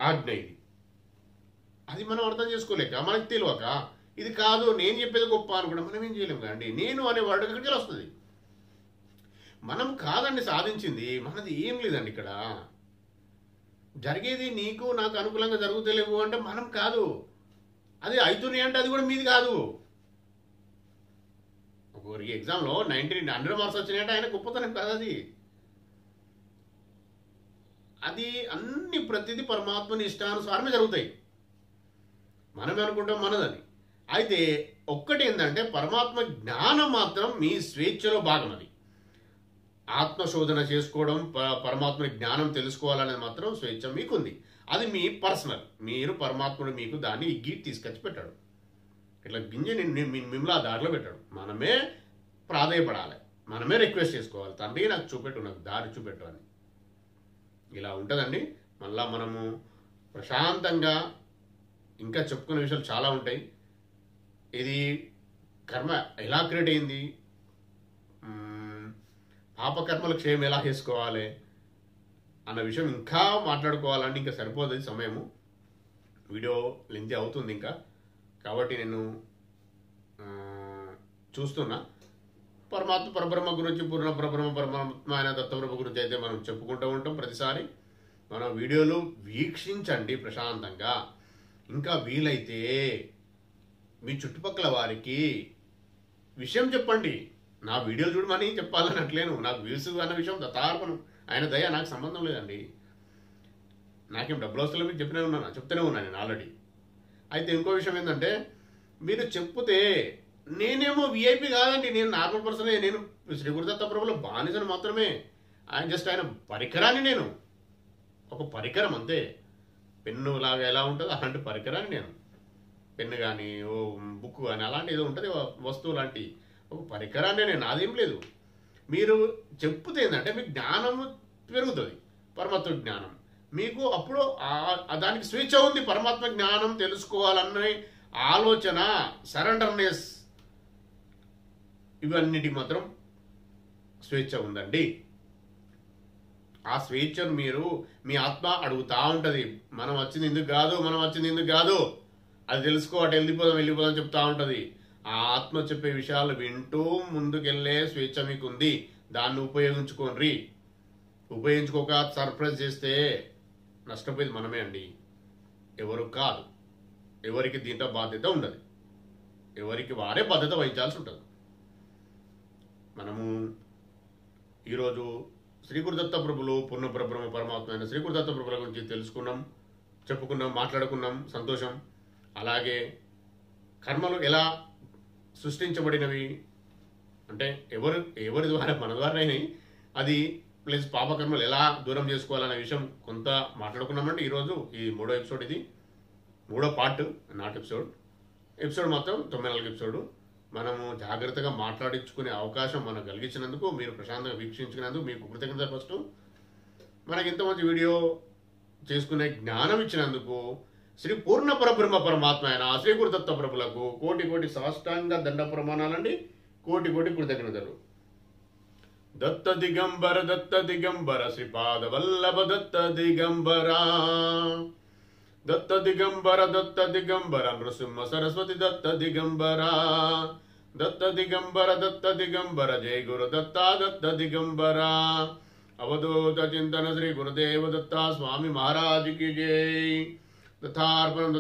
ఆజ్ఞ ఇది. అది మనం అర్థం చేసుకోలేక, మనకు తెలియక ఇది కాదు నేను చెప్పేది గొప్ప అనుకుంటా మనం ఏం చేయలేము కదండి. నేను అనే వర్డ్ ఎక్కడికి వస్తుంది? మనం కాదండి సాధించింది, మనది ఏం లేదండి. ఇక్కడ జరిగేది నీకు నాకు అనుకూలంగా జరుగుతలేవు అంటే మనం కాదు, అది అవుతున్నాయి అంటే అది కూడా మీది కాదు. ఒకరికి ఎగ్జామ్లో 100 మార్క్స్ వచ్చినాయంటే ఆయన గొప్పతనం కాదు. అది అన్ని ప్రతిదీ పరమాత్మని ఇష్టానుసారమే జరుగుతాయి. మనమే అనుకుంటాం మనదని. అయితే ఒక్కటి ఏంటంటే పరమాత్మ జ్ఞానం మాత్రం మీ స్వేచ్ఛలో భాగం. అది ఆత్మశోధన చేసుకోవడం, పరమాత్మ జ్ఞానం తెలుసుకోవాలనేది మాత్రం స్వేచ్ఛ మీకుంది. అది మీ పర్సనల్. మీరు పరమాత్ముడు మీకు దాన్ని గీట్ తీసుకొచ్చి పెట్టాడు. ఇట్లా గింజ మిమ్మల్ని ఆ దారిలో పెట్టాడు. మనమే ప్రాధేయపడాలి, మనమే రిక్వెస్ట్ చేసుకోవాలి, తండ్రి నాకు చూపెట్టు, నాకు దారి చూపెట్టు అని. ఇలా ఉంటుందండి. మళ్ళా మనము ప్రశాంతంగా ఇంకా చెప్పుకునే విషయాలు చాలా ఉంటాయి. ఇది కర్మ ఎలా క్రియేట్ అయింది, పాపకర్మల క్షయం ఎలా చేసుకోవాలి అన్న విషయం ఇంకా మాట్లాడుకోవాలంటే ఇంకా సరిపోతుంది సమయము. వీడియో లెంతీ అవుతుంది ఇంకా, కాబట్టి నేను చూస్తున్నా. పరమాత్మ పరబ్రహ్మ గురించి, పూర్ణ పరబ్రహ్మ పరమాత్మ ఆయన దత్తబ్రహ్మ గురించి అయితే మనం చెప్పుకుంటూ ఉంటాం ప్రతిసారి. మన వీడియోలు వీక్షించండి ప్రశాంతంగా. ఇంకా వీలైతే మీ చుట్టుపక్కల వారికి విషయం చెప్పండి. నా వీడియోలు చూడమని చెప్పాలని అట్లేను, నాకు వ్యూస్ అన్న విషయం దత్తార్పణం, ఆయన దయ, నాకు సంబంధం లేదండి. నాకేం డబ్బులు వస్తలే మీకు చెప్తూనే ఉన్నాను నేను ఆల్రెడీ. అయితే ఇంకో విషయం ఏంటంటే మీరు చెప్తే నేనేమో విఐపి కాదండి, నేను నార్మల్ పర్సనే. నేను శ్రీ గురుదత్త ప్రభుల బానిసను మాత్రమే. ఆయన పరికరాన్ని, నేను ఒక పరికరం అంతే. పెన్ను లాగా ఎలా ఉంటుందో అలాంటి పరికరాన్ని నేను. పెన్ను కానీ ఓ బుక్ కానీ అలాంటి ఏదో ఉంటుంది, వస్తువు లాంటి ఒక పరికరాన్ని నేను. నాదేం లేదు. మీరు చెప్తే ఏంటంటే మీకు జ్ఞానము పెరుగుతుంది, పరమాత్మ జ్ఞానం మీకు. అప్పుడు దానికి స్వేచ్ఛ ఉంది. పరమాత్మ జ్ఞానం తెలుసుకోవాలన్న ఆలోచన, సరెండర్నెస్, ఇవన్నిటికి మాత్రం స్వేచ్ఛ ఉందండి. ఆ స్వేచ్ఛను మీరు మీ ఆత్మ అడుగుతూ ఉంటుంది. మనం వచ్చింది ఎందుకు కాదు, అది తెలుసుకో, అటు వెళ్ళిపోదాం చెప్తా ఉంటుంది. ఆ ఆత్మ చెప్పే విషయాలు వింటూ ముందుకెళ్ళే స్వేచ్ఛ మీకు ఉంది. దాన్ని ఉపయోగించుకోండి. ఉపయోగించుకోక సర్ప్రైజ్ చేస్తే నష్టపోయేది మనమే అండి, ఎవరు కాదు. ఎవరికి దీంట్లో బాధ్యత ఉండదు, ఎవరికి వారే బాధ్యత వహించాల్సి ఉంటుంది. మనము ఈరోజు శ్రీ గురుదత్త ప్రభులు, పూర్ణ పరబ్రహ్మ పరమాత్మ అయిన శ్రీ గురుదత్త ప్రభుల గురించి తెలుసుకున్నాం, చెప్పుకున్నాం, మాట్లాడుకున్నాం, సంతోషం. అలాగే కర్మలు ఎలా సృష్టించబడినవి అంటే ఎవరి ద్వారా, మన ద్వారానే అది, ప్లస్ పాపకర్మలు ఎలా దూరం చేసుకోవాలనే విషయం కొంత మాట్లాడుకున్నామండి ఈరోజు. ఈ 3వ ఎపిసోడ్, ఇది 3వ పార్ట్, నాట్ ఎపిసోడ్ మొత్తం 94 ఎపిసోడ్. మనము జాగ్రత్తగా మాట్లాడించుకునే అవకాశం మనకు కలిగించినందుకు, మీరు ప్రశాంతంగా వీక్షించుకున్నందుకు మీకు కృతజ్ఞత. ఫస్ట్ మనకి ఇంత మంచి వీడియో చేసుకునే జ్ఞానం ఇచ్చినందుకు శ్రీ పూర్ణ పరబ్రహ్మ పరమాత్మ అయిన శ్రీ గురుదత్త ప్రభులకు కోటి సాష్టాంగ దండ ప్రమాణాలండి, కోటి కృతజ్ఞతలు. దత్త దిగంబర శ్రీపాద వల్లభ దత్త దిగంబర నృసింహ సరస్వతి దత్త దిగంబర దత్త దిగంబర జై గురు దత్త దిగంబర అవధూత చింతన శ్రీ గురుదేవ దత్త స్వామి మహారాజ్ కి జై. దత్తార్పణం.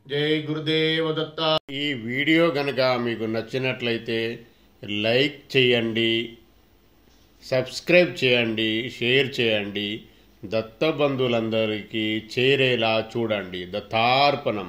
జై గురుదేవ దత్త. ఈ వీడియో గనక మీకు నచ్చినట్లయితే లైక్ చేయండి, సబ్స్క్రైబ్ చేయండి, షేర్ చేయండి, దత్త బంధువులందరికీ చేరేలా చూడండి. దత్తార్పణం.